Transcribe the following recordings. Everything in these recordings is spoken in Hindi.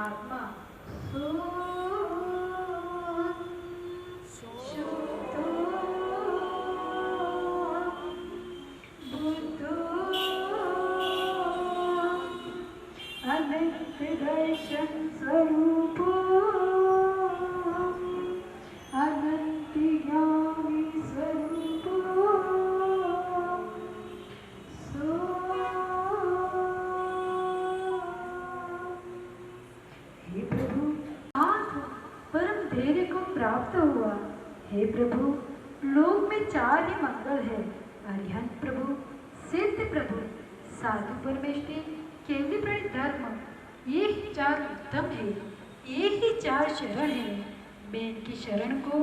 आत्मा शुद्धो बुद्धो अनंत दर्शन स्वरूपो अनंत ज्ञानी स्वरूपो हे प्रभु आप परम धैर्य को प्राप्त हुआ। हे प्रभु लोक में चार ही मंगल है, अरिहंत प्रभु, सिद्ध प्रभु, साधु परमेष्टि, केवली प्रणित धर्म, ये ही चार उत्तम है, ये ही चार शरण है। मैं इनकी शरण को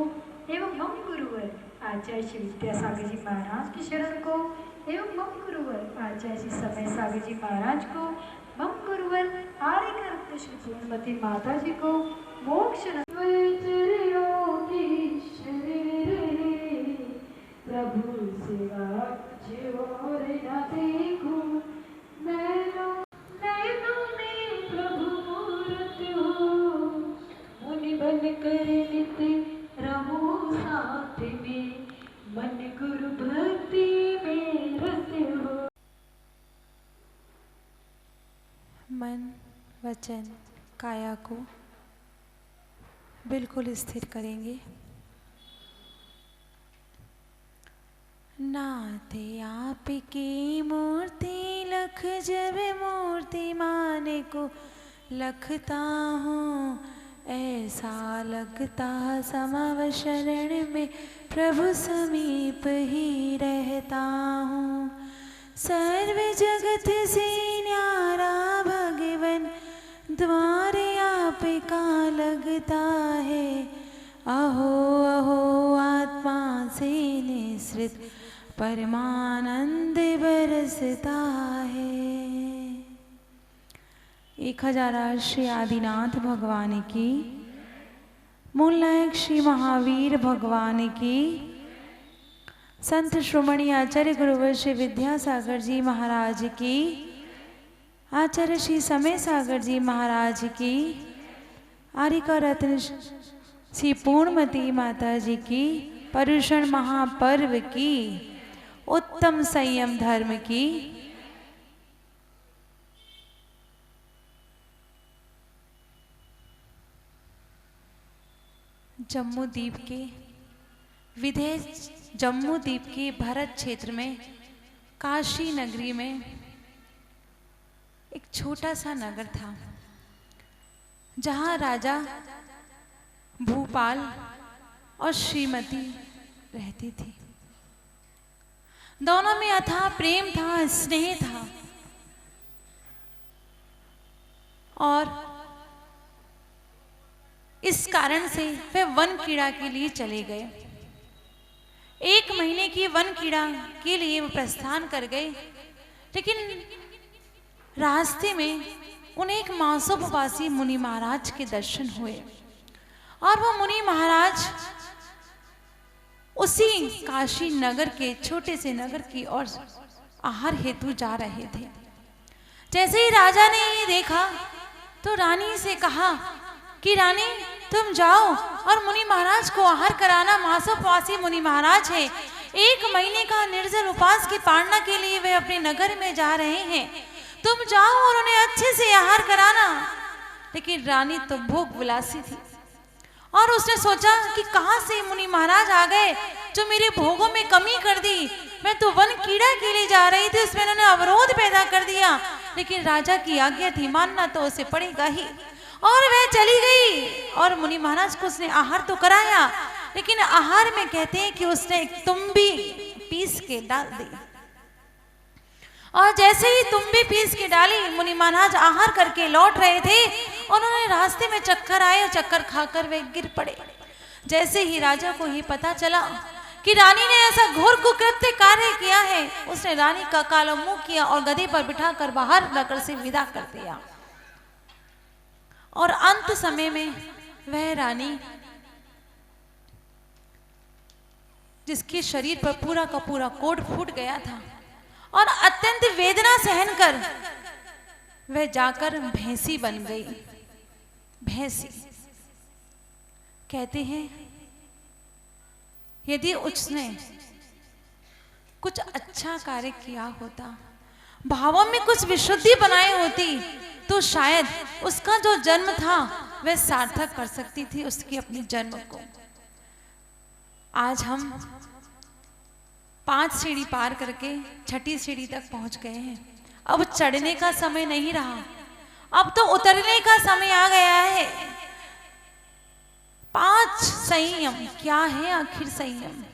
एवं मम गुरुवर आचार्य श्री विद्यासागर जी महाराज की शरण को एवं मम गुरुवर आचार्य श्री समय सागर जी महाराज को, मम गुरुवर आर्यकर श्री पूर्णमती माता जी को मोक्ष प्रभु सेवा और न देखूं नैनों में प्रभु मूरत हो, मुनि बन कर नित रहूं साथ में, मन गुरु भक्ति में रत हो। मन वचन काया को बिल्कुल स्थिर करेंगे। नाते आपकी मूर्ति लख जब मूर्ति माने को लखता हूँ, ऐसा लगता समाव शरण में प्रभु समीप ही रहता हूँ। सर्व जगत से न्यारा भगवन द्वारे आपका लगता है, अहो अहो आत्मा से निसृत परमानंद बरसता है। 1008 श्री आदिनाथ भगवान की, मूल नायक श्री महावीर भगवान की, संत श्रोमणी आचार्य गुरुवर श्री विद्यासागर जी महाराज की, आचार्य श्री समय सागर जी महाराज की, आर्यका रत्न श्री पूर्णमती माता जी की, पर्युषण महापर्व की, उत्तम संयम धर्म की, जम्मू द्वीप के विदेश जम्मू द्वीप के भारत क्षेत्र में काशी नगरी में एक छोटा सा नगर था, जहाँ राजा भूपाल और श्रीमती रहती थी। दोनों में अथाह प्रेम था, स्नेह था, और इस कारण से वे वन क्रीड़ा के लिए चले गए। 1 महीने की वन क्रीड़ा के लिए वो प्रस्थान कर गए, लेकिन रास्ते में उन्हें एक मांसोपवासी मुनि महाराज के दर्शन हुए, और वो मुनि महाराज उसी काशी नगर के छोटे से नगर की ओर आहार हेतु जा रहे थे। जैसे ही राजा ने ये देखा तो रानी से कहा कि रानी तुम जाओ और मुनि महाराज को आहार कराना, मांसोपवासी मुनि महाराज है, 1 महीने का निर्जल उपवास की पालना के लिए वे अपने नगर में जा रहे हैं, तुम जाओ और उन्हें अच्छे से आहार कराना। लेकिन रानी तो भोग विलासी थी, और उसने सोचा कि कहां से मुनि महाराज आ गए जो मेरे भोगों में कमी कर दी। मैं तो वन क्रीड़ा के लिए जा रही थी, उसमें उन्होंने अवरोध पैदा कर दिया, लेकिन राजा की आज्ञा थी, मानना तो उसे पड़ेगा ही। और वह चली गई और मुनि महाराज को उसने आहार तो कराया, लेकिन आहार में कहते हैं कि उसने एक तुम्बी पीस के डाल दी, और जैसे ही तुम्बी पीस के डाली, मुनि महाराज आहार करके लौट रहे थे, उन्होंने रास्ते में चक्कर आए और चक्कर खाकर वे गिर पड़े। जैसे ही राजा को ही पता चला कि रानी ने ऐसा घोर कुकृत्य कार्य किया है, उसने रानी का काला मुंह किया और गधे पर बिठाकर बाहर नगर से विदा कर दिया। और अंत समय में वह रानी, जिसके शरीर पर पूरा का पूरा कोट फूट गया था, और अत्यंत वेदना सहन कर वह जाकर भैंसी बन गई। भैंसी। कहते हैं यदि उसने कुछ अच्छा कार्य किया होता, भावों में कुछ विशुद्धि बनाई होती, तो शायद उसका जो जन्म था वह सार्थक कर सकती थी उसकी अपनी जन्म को। आज हम 5 सीढ़ी पार करके 6ठी सीढ़ी तक पहुंच गए हैं। अब चढ़ने का समय नहीं रहा, अब तो उतरने का समय आ गया है। 5 संयम क्या है आखिर? संयम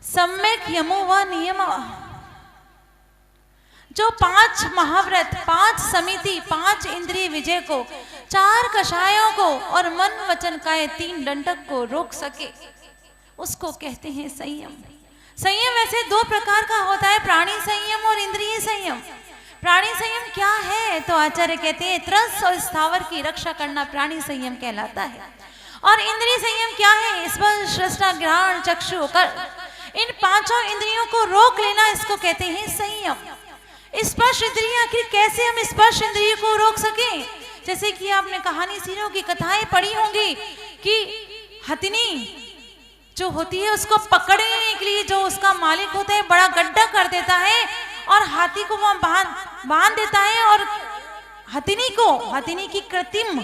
सम्यक यमो व नियम, जो 5 महाव्रत, 5 समिति, 5 इंद्रिय विजय को, 4 कषायों को और मन वचन काये 3 दंडक को रोक सके, उसको कहते हैं संयम। संयम वैसे 2 प्रकार का होता है, प्राणी संयम और इंद्रिय संयम। प्राणी संयम क्या है? तो आचार्य कहते हैं त्रस और स्थावर की रक्षा करना प्राणी संयम कहलाता है। और इंद्रिय संयम क्या है? स्पर्श, रसना, घ्राण, चक्षु, कर, इन 5 इंद्रियों को रोक लेना, इसको कहते हैं संयम। स्पर्श इंद्रिय, आखिर कैसे हम स्पर्श इंद्रिय को रोक सकें? जैसे कि आपने कहानी सीनों की कथाएं पढ़ी होंगी कि हथिनी जो होती है उसको पकड़ने के लिए जो उसका मालिक होता है बड़ा गड्ढा कर देता है और हाथी को वहां बांध देता है और हथिनी की कृत्रिम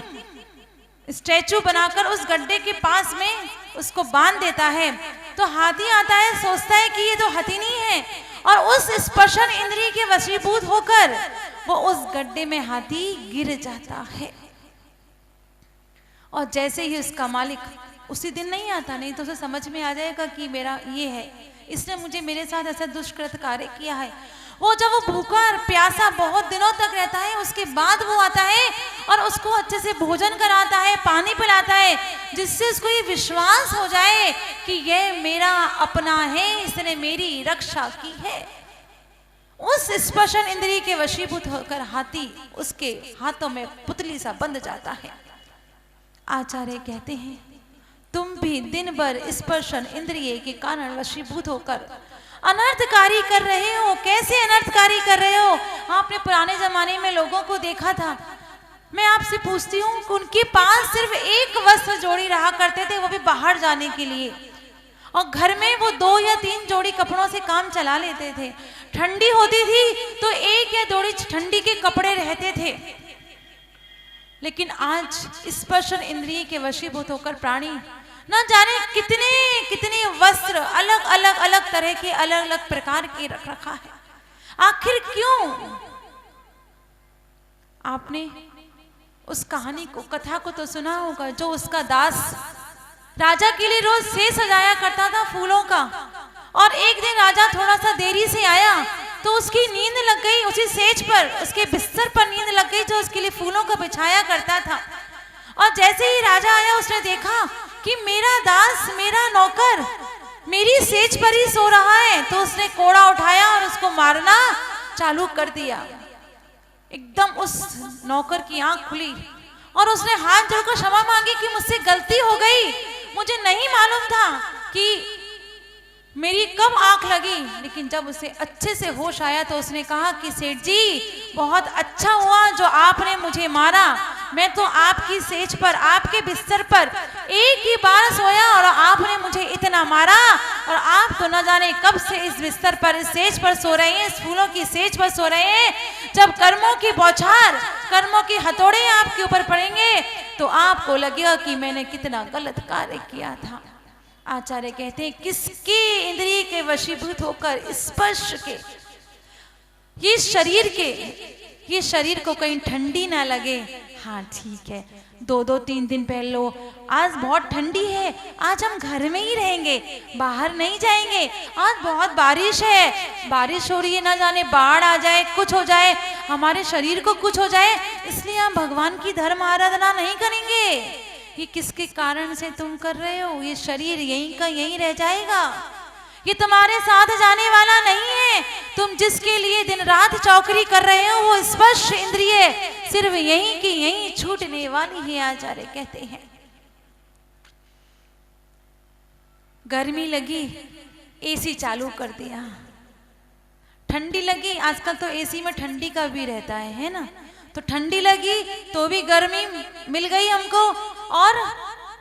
स्टैचू बनाकर उस गड्ढे के पास में उसको बांध देता है। तो हाथी आता है, सोचता है कि ये तो हथिनी है और उस स्पर्शन इंद्रिय के वशीभूत होकर वो उस गड्ढे में हाथी गिर जाता है। और जैसे ही उसका मालिक उसी दिन नहीं आता, नहीं तो उसे समझ में आ जाएगा कि मेरा ये है, इसने मुझे मेरे साथ ऐसा दुष्कृत कार्य किया है। वो जब वो भूखा और प्यासा बहुत दिनों तक रहता है, उसके बाद वो आता है और उसको अच्छे से भोजन कराता है, पानी पिलाता है, जिससे उसको ये विश्वास हो जाए कि ये मेरा अपना है, इसने मेरी रक्षा की है। उस स्पर्शन इंद्रिय के वशीभूत होकर हाथी उसके हाथों में पुतली सा बंध जाता है। आचार्य कहते हैं तुम भी दिन भर स्पर्शन इंद्रिय के कारण वशीभूत होकर अनर्थकारी कर रहे हो। कैसे अनर्थकारी कर रहे हो? आपने पुराने जमाने में लोगों को देखा था। मैं आपसे पूछती हूँ कि उनके पास सिर्फ एक वस्त्र जोड़ी रहा करते थे, वो भी बाहर जाने के लिए, और घर में वो 2 या 3 जोड़ी कपड़ों से काम चला लेते थे। ठंडी होती थी तो 1 या 2 ठंडी के कपड़े रहते थे। लेकिन आज स्पर्शन इंद्रिय के वशीभूत होकर प्राणी न जाने कितने कितने वस्त्र अलग तरह के अलग प्रकार के रख रखा है। आखिर क्यों? आपने उस कहानी को, कथा को तो सुना होगा, जो उसका दास राजा के लिए रोज सेज सजाया करता था फूलों का, और एक दिन राजा थोड़ा सा देरी से आया तो उसकी नींद लग गई, उसी सेज पर, उसके बिस्तर पर नींद लग गई जो उसके लिए फूलों का बिछाया करता था। और जैसे ही राजा आया उसने देखा कि मेरा दास, मेरा नौकर मेरी सेज पर ही सो रहा है, तो उसने कोड़ा उठाया और उसको मारना चालू कर दिया। एकदम उस नौकर की आंख खुली और उसने हाथ जोड़कर क्षमा मांगी कि मुझसे गलती हो गई, मुझे नहीं मालूम था कि मेरी कब आंख लगी। लेकिन जब उसे अच्छे से होश आया तो उसने कहा कि सेठ जी बहुत अच्छा हुआ जो आपने मुझे मारा, मैं तो आपकी सेज पर, आपके बिस्तर पर एक ही बार सोया और आपने मुझे इतना मारा, और आप तो न जाने कब से इस बिस्तर पर, इस सेज पर सो रहे हैं, इस फूलों की सेज पर सो रहे हैं। जब कर्मों की बौछार, कर्मों की हथौड़े आपके ऊपर पड़ेंगे तो आपको लगेगा कि मैंने कितना गलत कार्य किया था। आचार्य कहते हैं किसके इंद्रिय के वशीभूत होकर, स्पर्श के, ये शरीर के, ये शरीर को कहीं ठंडी ना लगे। हाँ ठीक है, 2-2 3 पहन लो, आज बहुत ठंडी है, आज हम घर में ही रहेंगे, बाहर नहीं जाएंगे, आज बहुत बारिश है, बारिश हो रही है, ना जाने बाढ़ आ जाए, कुछ हो जाए, हमारे शरीर को कुछ हो जाए, इसलिए हम भगवान की धर्म आराधना नहीं करेंगे। ये किसके कारण से तुम कर रहे हो? ये शरीर यहीं का यहीं रह जाएगा, ये तुम्हारे साथ जाने वाला नहीं है। तुम जिसके लिए दिन रात चौकरी कर रहे हो वो स्पर्श इंद्रिय सिर्फ यहीं की यहीं छूटने वाली है। आचार्य कहते हैं गर्मी लगी, एसी चालू कर दिया, ठंडी लगी, आजकल तो एसी में ठंडी का भी रहता है ना, तो ठंडी लगी तो भी गर्मी मिल गई हमको, और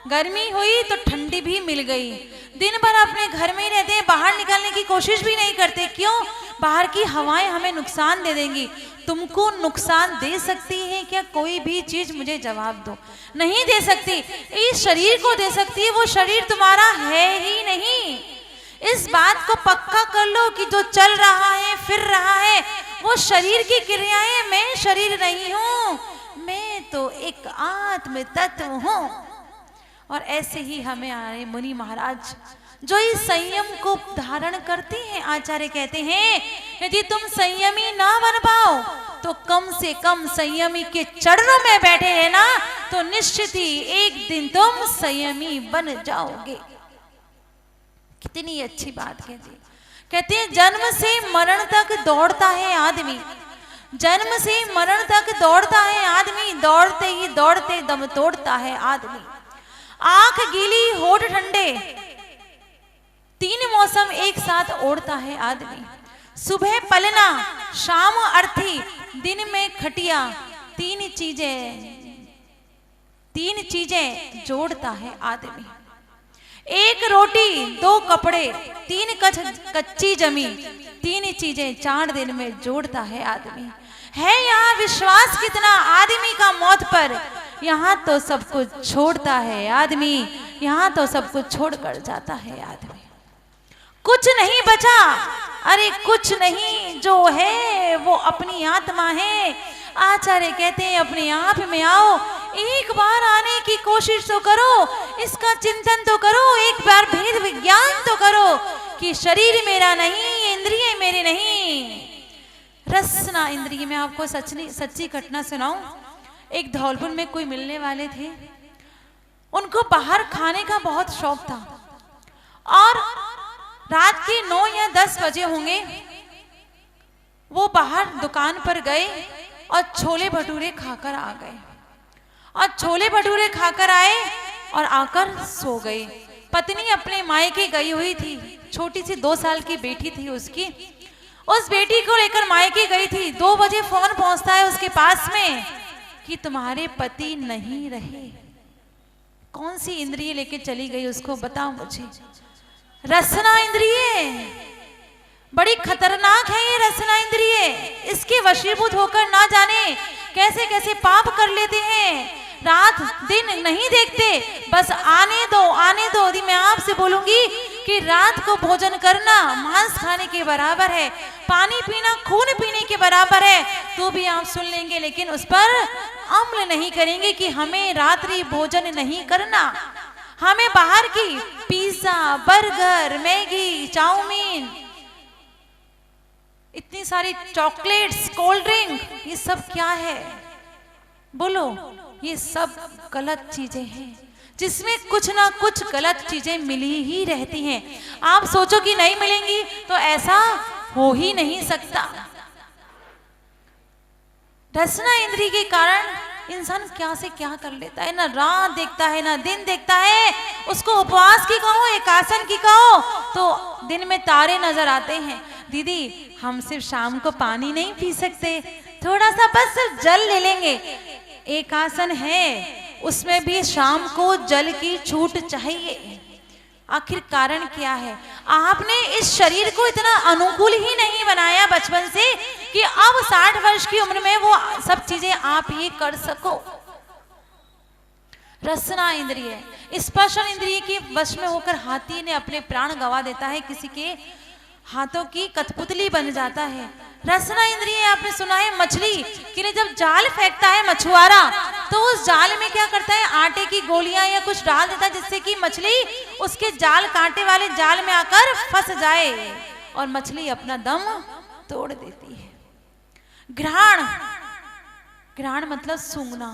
गर्मी हुई तो ठंडी भी मिल गई। दिन भर अपने घर में ही रहते हैं, बाहर निकलने की कोशिश भी नहीं करते। क्यों? बाहर की हवाएं हमें नुकसान दे देंगी। तुमको नुकसान दे सकती है क्या कोई भी चीज? मुझे जवाब दो। नहीं दे सकती। इस शरीर को दे सकती है, वो शरीर तुम्हारा है ही नहीं। इस बात को पक्का कर लो कि जो चल रहा है फिर रहा है वो शरीर की क्रियाएं, मैं शरीर नहीं हूं, मैं तो एक आत्म तत्व हूं। और ऐसे ही हमें आए मुनि महाराज जो इस संयम को धारण करते हैं, आचार्य कहते हैं यदि तुम संयमी ना बन पाओ तो कम से कम संयमी के चरणों में बैठे रहना, तो निश्चित ही एक दिन तुम संयमी बन जाओगे। कितनी अच्छी बात कहते हैं जन्म से मरण तक दौड़ता है आदमी, जन्म से मरण तक दौड़ता है आदमी, दौड़ते ही दौड़ते दम तोड़ता है आदमी। आंख गीली होठ ठंडे, 3 मौसम एक साथ ओढ़ता है आदमी। सुबह पलना, शाम अर्थी, दिन में खटिया, 3 चीजें जोड़ता है आदमी। 1 रोटी 2 कपड़े 3 कच्ची जमीन, 3 चीजें 4 दिन में जोड़ता है आदमी। है यहाँ विश्वास कितना आदमी का मौत पर, यहाँ तो सब कुछ छोड़ता है आदमी, यहाँ तो सब कुछ छोड़कर जाता है आदमी। कुछ नहीं बचा, अरे कुछ नहीं, जो है वो अपनी आत्मा है। आचार्य कहते हैं अपने आप में आओ, एक बार आने की कोशिश तो करो, इसका चिंतन तो करो, एक बार भेद विज्ञान तो करो कि शरीर मेरा नहीं, इंद्रिय मेरे नहीं। रसना इंद्रिय में आपको सच्ची घटना सुनाऊं। एक धौलपुर में कोई मिलने वाले थे, उनको बाहर खाने का बहुत शौक था और रात के 9 या 10 बजे होंगे, वो बाहर दुकान पर गए और छोले भटूरे खाकर आ गए। और छोले भटूरे खाकर आए और आकर सो गए। पत्नी अपने मायके गई हुई थी, छोटी सी 2 साल की बेटी थी उसकी, उस बेटी को लेकर मायके गई थी। 2 बजे फोन पहुंचता है उसके पास में कि तुम्हारे पति नहीं रहे। कौन सी इंद्रिय लेके चली गई उसको बताओ मुझे। रसना इंद्रिय, बड़ी खतरनाक है ये रसना इंद्रिय। इसके वशीभूत होकर ना जाने कैसे कैसे पाप कर लेते हैं। रात दिन नहीं देखते, बस आने दो आने दो। यदि मैं आपसे बोलूंगी कि रात को भोजन करना मांस खाने के बराबर है, पानी पीना खून पीने के बराबर है, तो भी आप सुन लेंगे, लेकिन उस पर अमल नहीं करेंगे कि हमें रात्रि भोजन नहीं करना। हमें बाहर की पिज्जा, बर्गर, मैगी, चाउमीन, इतनी सारी चॉकलेट्स, कोल्ड ड्रिंक, ये सब क्या है बोलो? ये सब गलत चीजें हैं जिसमें कुछ ना कुछ गलत चीजें मिली ही रहती हैं। आप सोचो कि नहीं मिलेंगी तो ऐसा हो ही नहीं सकता। रसना इंद्रिय के कारण इंसान क्या से क्या कर लेता है, ना रात देखता है ना दिन देखता है। उसको उपवास की कहो, एकासन की कहो तो दिन में तारे नजर आते हैं। दीदी हम सिर्फ शाम को पानी नहीं पी सकते, थोड़ा सा बस सिर्फ जल ले लेंगे। एक आसन है उसमें भी शाम को जल की छूट चाहिए। आखिर कारण क्या है? आपने इस शरीर को इतना अनुकूल ही नहीं बनाया बचपन से कि अब 60 वर्ष की उम्र में वो सब चीजें आप ही कर सको। रसना इंद्रिय, स्पर्शन इंद्रिय के वश में होकर हाथी ने अपने प्राण गंवा देता है, किसी के हाथों की कठपुतली बन जाता है। रसना इंद्रिय आपने सुना है मछली के लिए जब जाल फेंकता है मछुआरा, तो उस जाल में क्या करता है, आटे की गोलियां या कुछ डाल देता है जिससे कि मछली उसके जाल कांटे वाले जाल में आकर फंस जाए और मछली अपना दम तोड़ देती है। घ्राण, घ्राण मतलब सूंघना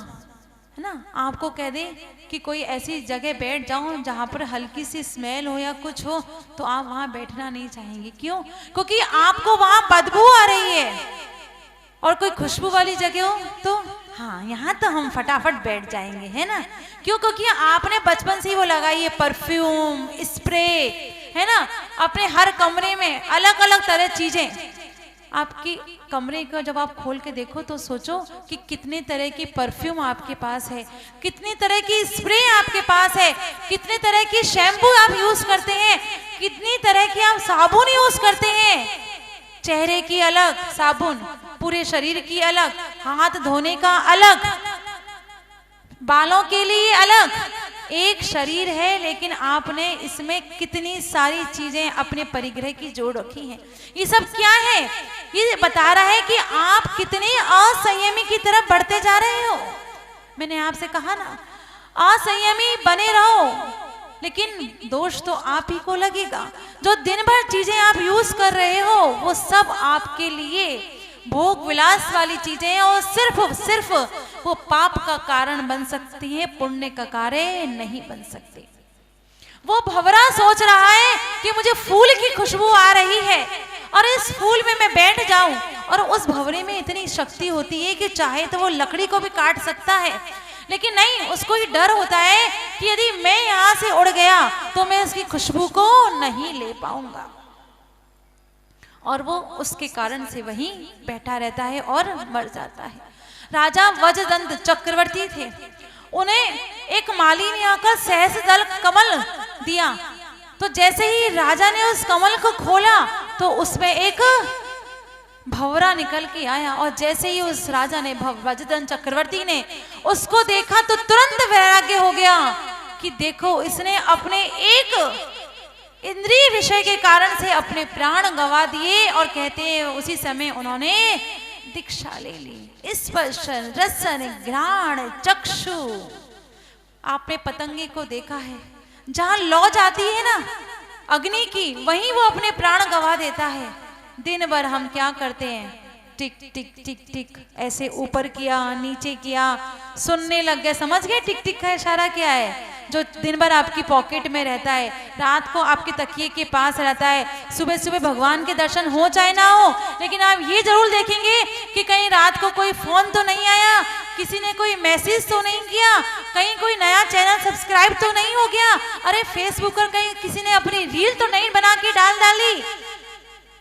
है ना। आपको कह दे कि कोई ऐसी जगह बैठ जाओ जहां पर हल्की सी स्मेल हो या कुछ हो, तो आप वहां बैठना नहीं चाहेंगे। क्यों? क्योंकि आपको वहां बदबू आ रही है। और कोई खुशबू वाली जगह हो तो हाँ यहाँ तो हम फटाफट बैठ जाएंगे, है ना। क्यों? क्योंकि आपने बचपन से ही वो लगाई है परफ्यूम, स्प्रे, है ना। अपने हर कमरे में अलग अलग तरह चीजें, आपकी कमरे को जब आप खोल के देखो तो सोचो कि कितने तरह की परफ्यूम आपके पास है, कितनी तरह की स्प्रे आपके पास है, कितने तरह की शैम्पू आप यूज करते हैं, कितनी तरह की आप साबुन यूज करते हैं। चेहरे की अलग साबुन, पूरे शरीर की अलग, हाथ धोने का अलग, बालों के लिए अलग। एक शरीर है लेकिन आपने इसमें कितनी सारी चीजें अपने परिग्रह की जोड़ रखी हैं। ये सब क्या है? ये बता रहा है कि आप कितने असंयमी की तरफ बढ़ते जा रहे हो। मैंने आपसे कहा ना, असंयमी बने रहो, लेकिन दोष तो आप ही को लगेगा। जो दिन भर चीजें आप यूज कर रहे हो वो सब आपके लिए भोग विलास वाली चीजें हैं और सिर्फ वो पाप का कारण बन सकती है, पुण्य का कार्य नहीं बन सकते। वो भंवरा सोच रहा है कि मुझे फूल की खुशबू आ रही है और इस फूल में मैं बैठ जाऊं, और उस भंवरे में इतनी शक्ति होती है कि चाहे तो वो लकड़ी को भी काट सकता है, लेकिन नहीं, उसको ये डर होता है कि यदि मैं यहाँ से उड़ गया तो मैं उसकी खुशबू को नहीं ले पाऊंगा, और वो उसके कारण से वहीं बैठा रहता है और मर जाता है। राजा वज्रदंत चक्रवर्ती थे, उन्हें एक माली ने आकर सहस्त्रदल कमल दिया। तो जैसे ही राजा ने उस कमल को खोला तो उसमें एक भंवरा निकल के आया, और जैसे ही उस राजा ने वज्रदंत चक्रवर्ती ने उसको देखा तो तुरंत वैराग्य हो गया कि देखो, इसने अपने एक इंद्रिय विषय के कारण से अपने प्राण गंवा दिए, और कहते हैं उसी समय उन्होंने दीक्षा ले ली। स्पर्शन, रसन, घ्राण, चक्षु। आपने पतंगे को देखा है, जहां लौ जाती है ना अग्नि की, वहीं वो अपने प्राण गंवा देता है। दिन भर हम क्या करते हैं? टिक टिक टिक टिक, ऐसे ऊपर किया, नीचे किया, सुनने लग गए। समझ गए टिक टिक का इशारा क्या है? जो दिन भर आपकी पॉकेट में रहता है, रात को आपके तकिए के पास रहता है, सुबह सुबह भगवान के दर्शन हो चाहे ना हो, लेकिन आप ये जरूर देखेंगे कि कहीं रात को कोई फोन तो नहीं आया, किसी ने कोई मैसेज तो नहीं किया, कहीं कोई नया चैनल सब्सक्राइब तो नहीं हो गया, अरे फेसबुक पर कहीं किसी ने अपनी रील तो नहीं बना के डाली।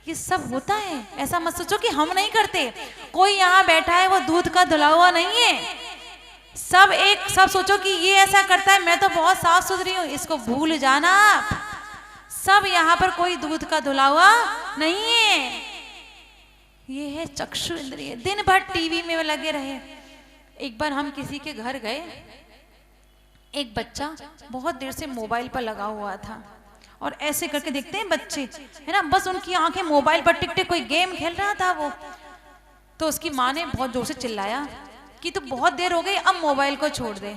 ये सब होता है। ऐसा मत सोचो कि हम नहीं करते। कोई यहाँ बैठा है वो दूध का धुला हुआ नहीं है। सब सोचो कि ये ऐसा करता है, मैं तो बहुत साफ सुथरी हूँ, इसको भूल जाना। सब यहाँ पर कोई दूध का धुला हुआ नहीं है। ये है चक्षु इंद्रिय। दिन भर टीवी में लगे रहे। एक बार हम किसी के घर गए, एक बच्चा बहुत देर से मोबाइल पर लगा हुआ था, और ऐसे करके देखते हैं बच्चे, है ना, बस उनकी आंखें मोबाइल पर टिक टिक, कोई गेम खेल रहा था वो। तो उसकी माँ ने बहुत जोर से चिल्लाया कि तू बहुत देर हो गई, अब मोबाइल को छोड़ दे।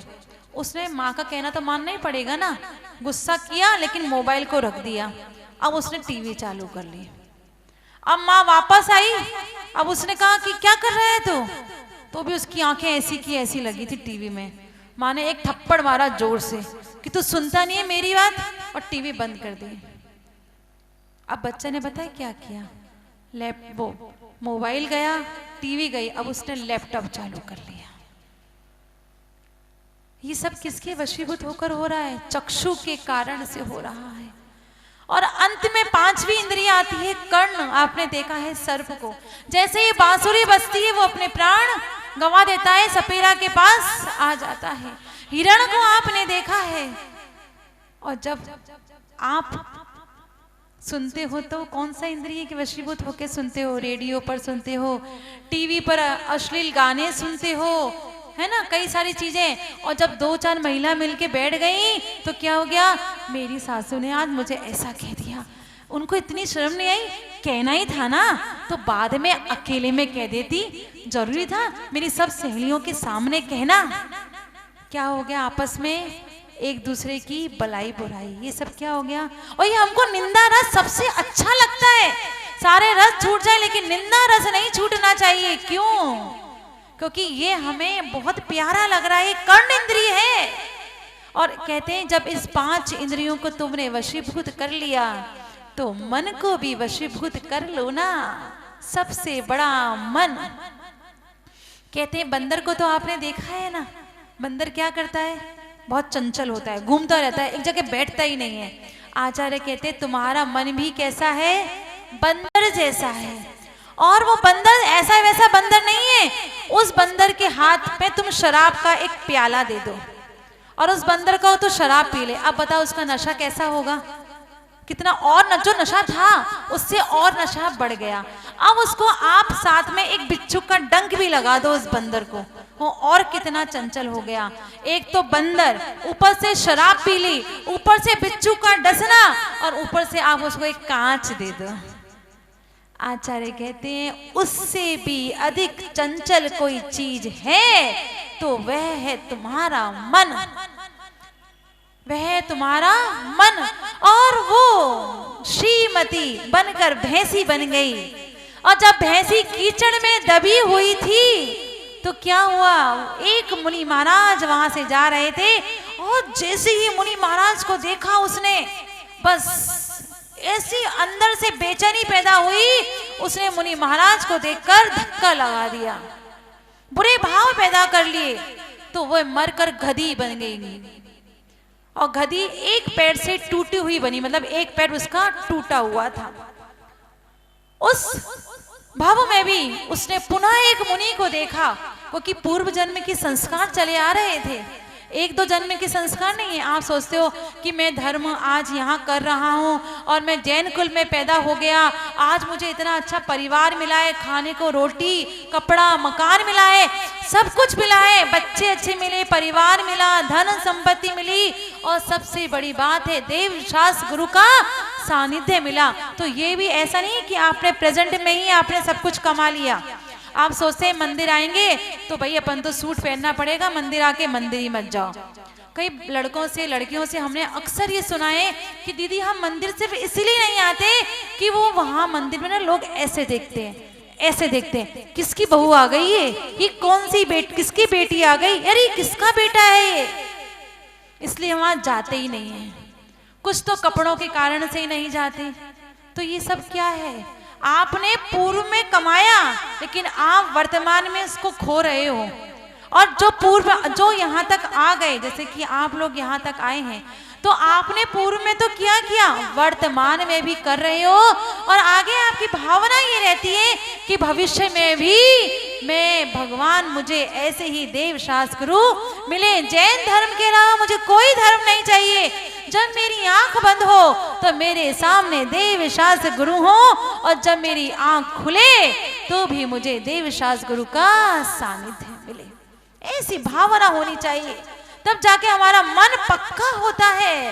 उसने माँ का कहना तो मानना ही पड़ेगा ना, गुस्सा किया लेकिन मोबाइल को रख दिया। अब उसने टीवी चालू कर ली। अब माँ वापस आई, अब उसने कहा कि क्या कर रहा है तू? तो भी उसकी आंखें ऐसी की ऐसी लगी थी टीवी में। माँ ने एक थप्पड़ मारा जोर से कि तू सुनता नहीं है मेरी बात, और टीवी बंद कर दी। अब बच्चे ने बताया क्या किया, वो मोबाइल गया, टीवी गई, अब उसने लैपटॉप चालू कर लिया। ये सब किसके वशीभूत होकर हो रहा है? चक्षु के कारण से हो रहा है। और अंत में पांचवी इंद्रिय आती है कर्ण। आपने देखा है सर्प को, जैसे ही बांसुरी बजती है वो अपने प्राण गंवा देता है, सपेरा के पास आ जाता है। हिरण को आपने देखा है, और जब आप सुनते हो तो कौन सा इंद्रिय के वशीभूत होकर सुनते हो? रेडियो पर सुनते हो, टीवी पर अश्लील गाने सुनते हो, है ना, कई सारी चीजें। और जब 2-4 महिला मिलके बैठ गई तो क्या हो गया, मेरी सासू ने आज मुझे ऐसा कह दिया, उनको इतनी शर्म नहीं आई, कहना ही था ना, तो बाद में अकेले में कह देती, जरूरी था मेरी सब सहेलियों के सामने कहना। क्या हो गया, आपस में एक दूसरे की बलाई बुराई, ये सब क्या हो गया। और ये हमको निंदा रस सबसे अच्छा लगता है। सारे रस छूट जाए लेकिन निंदा रस नहीं छूटना चाहिए। क्यों? क्योंकि ये हमें बहुत प्यारा लग रहा है, कर्ण इंद्रिय है। और कहते हैं जब इस 5 इंद्रियों को तुमने वशीभूत कर लिया तो मन को भी वशीभूत कर लो ना। सबसे बड़ा मन। कहते हैं बंदर को तो आपने देखा है ना, बंदर क्या करता है, बहुत चंचल होता है, घूमता रहता है, एक जगह बैठता ही नहीं है। आचार्य कहते हैं तुम्हारा मन भी कैसा है, बंदर जैसा है। और वो बंदर ऐसा वैसा बंदर नहीं है, उस बंदर के हाथ में तुम शराब का एक प्याला दे दो और उस बंदर को तो शराब पी ले। अब बताओ उसका नशा कैसा होगा, कितना और जो नशा था उससे और नशा बढ़ गया। अब उसको आप साथ में एक बिच्छू का डंक भी लगा दो उस बंदर को, वो और कितना चंचल हो गया। एक तो बंदर, ऊपर से शराब पी ली, ऊपर से बिच्छू का डसना और ऊपर से आप उसको एक कांच दे दो। आचार्य कहते हैं उससे भी अधिक चंचल कोई चीज है तो वह है तुम्हारा मन, वह है तुम्हारा मन। और वो श्रीमती बनकर भैंसी बन गई, और जब भैंसी कीचड़ में दबी हुई थी तो क्या हुआ, एक मुनि महाराज वहां से जा रहे थे और जैसे ही मुनि महाराज को देखा उसने बस ऐसी अंदर से बेचैनी पैदा हुई, उसने मुनि महाराज को देखकर धक्का लगा दिया, बुरे भाव पैदा कर लिए, तो वह मरकर गधी बन गई। और गधी एक पैर से टूटी हुई बनी, मतलब एक पैर उसका टूटा हुआ था। उस भाव में भी उसने पुनः एक मुनि को देखा, क्योंकि पूर्व जन्म के संस्कार चले आ रहे थे, एक दो जन्म के संस्कार नहीं है। आप सोचते हो कि मैं धर्म आज यहाँ कर रहा हूँ और मैं जैन कुल में पैदा हो गया, आज मुझे इतना अच्छा परिवार मिला है, खाने को रोटी कपड़ा मकान मिला है, सब कुछ मिला है, बच्चे अच्छे मिले, परिवार मिला, धन संपत्ति मिली, और सबसे बड़ी बात है देव शास्त्र गुरु का सानिध्य मिला। तो ये भी ऐसा नहीं कि आपने प्रेजेंट में ही आपने सब कुछ कमा लिया। आप सोचते हैं मंदिर आएंगे तो भाई अपन तो सूट पहनना पड़ेगा, मंदिर आके मंदिर ही मत जाओ। कई लड़कों से लड़कियों से हमने अक्सर ये सुना है कि दीदी हम मंदिर सिर्फ इसलिए नहीं आते कि वो वहां मंदिर में ना लोग ऐसे देखते हैं, ऐसे देखते हैं, किसकी बहू आ गई है, ये कौन सी किसकी बेटी आ गई, अरे किसका बेटा है ये, इसलिए वहां जाते ही नहीं है। कुछ तो कपड़ों के कारण से ही नहीं जाते। तो ये सब क्या है, आपने पूर्व में कमाया लेकिन आप वर्तमान में इसको खो रहे हो। और जो पूर्व जो यहाँ तक आ गए, जैसे कि आप लोग यहाँ तक आए हैं, तो आपने पूर्व में तो किया, वर्तमान में भी कर रहे हो, और आगे आपकी भावना ये रहती है कि भविष्य में भी मैं भगवान मुझे ऐसे ही देव शास्त्र गुरु मिले, जैन धर्म के अलावा मुझे कोई धर्म नहीं चाहिए। जब मेरी आंख बंद हो तो मेरे सामने देव शास्त्र गुरु हो, और जब मेरी आंख खुले तो भी मुझे देव शास्त्र गुरु का सानिध्य मिले। ऐसी भावना होनी चाहिए, तब जाके हमारा मन पक्का होता है।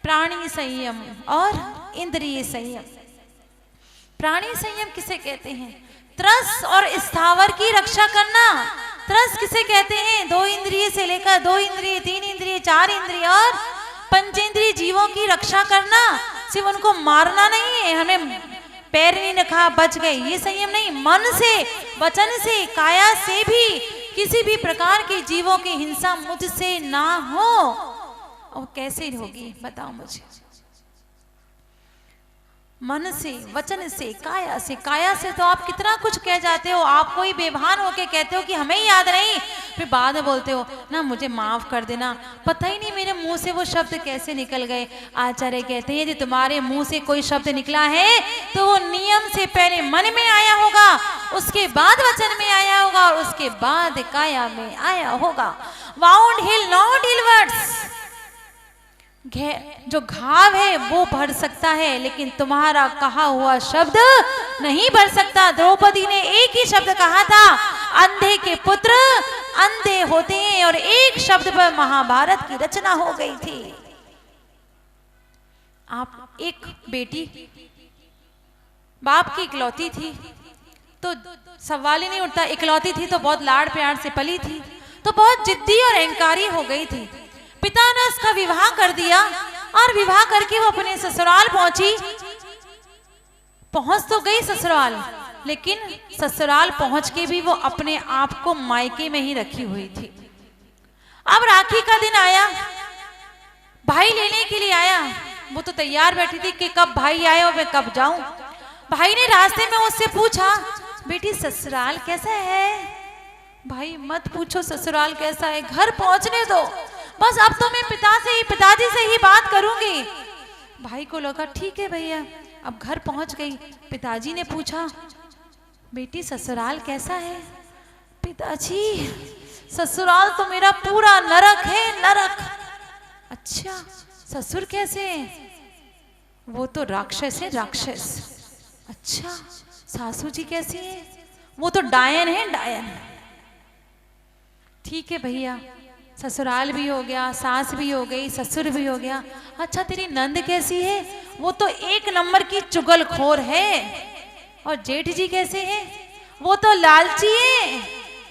प्राणी संयम और इंद्रिय संयम। प्राणी संयम किसे कहते हैं, त्रस और स्थावर की रक्षा करना। त्रस किसे कहते हैं, 2 इंद्रिय से लेकर 2 इंद्रिय 3 इंद्रिय 4 इंद्रिय और पंचेंद्रिय जीवों की रक्षा करना। सिर्फ उनको मारना नहीं है, हमें पैर नहीं रखा बच गए, ये संयम नहीं। मन से, वचन से, काया से भी किसी भी प्रकार के जीवों की हिंसा मुझसे ना हो। और कैसे होगी बताओ मुझे, मन से, वचन से, काया से। काया से तो आप कितना कुछ कह जाते हो, आप कोई बेभान होके कहते हो कि हमें ही याद नहीं, फिर बाद में बोलते हो ना मुझे माफ कर देना, पता ही नहीं मेरे मुंह से वो शब्द कैसे निकल गए। आचार्य कहते हैं यदि तुम्हारे मुंह से कोई शब्द निकला है तो वो नियम से पहले मन में आया होगा, उसके बाद वचन में आया होगा, और उसके बाद काया में आया होगा। Wound heal not heal words. जो घाव है वो भर सकता है, लेकिन तुम्हारा कहा हुआ शब्द नहीं भर सकता। द्रौपदी ने एक ही शब्द कहा था, अंधे के पुत्र अंधे होते हैं, और एक शब्द पर महाभारत की रचना हो गई थी। आप एक बेटी बाप की इकलौती थी तो सवाल ही नहीं उठता, इकलौती थी तो बहुत लाड़ प्यार से पली थी, तो बहुत जिद्दी और अहंकारी हो गई थी। पिता ने उसका विवाह कर दिया, और विवाह करके वो अपने ससुराल पहुंच तो गई ससुराल, लेकिन ससुराल पहुंच के भी वो अपने आप को मायके में ही रखी हुई थी। अब राखी का दिन आया, भाई लेने के लिए आया, वो तो तैयार बैठी थी कि कब भाई आए और मैं कब जाऊं। भाई ने रास्ते में उससे पूछा, बेटी ससुराल कैसा है? भाई मत पूछो ससुराल कैसा है, घर पहुंचने दो, बस अब तो मैं पिताजी से ही बात करूंगी। भाई को लगा ठीक है भैया, अब घर पहुंच गई। पिताजी ने पूछा बेटी ससुराल कैसा है? पिताजी ससुराल तो मेरा पूरा नरक है, नरक। अच्छा, ससुर कैसे हैं? वो तो राक्षस है, राक्षस। अच्छा, सासू जी कैसी है? वो तो डायन है, डायन। ठीक है भैया, ससुराल भी हो गया, सास भी हो गई, ससुर भी हो गया। अच्छा, तेरी नंद कैसी है? वो तो एक नंबर की चुगलखोर है। और जेठ जी कैसे हैं? वो तो लालची है,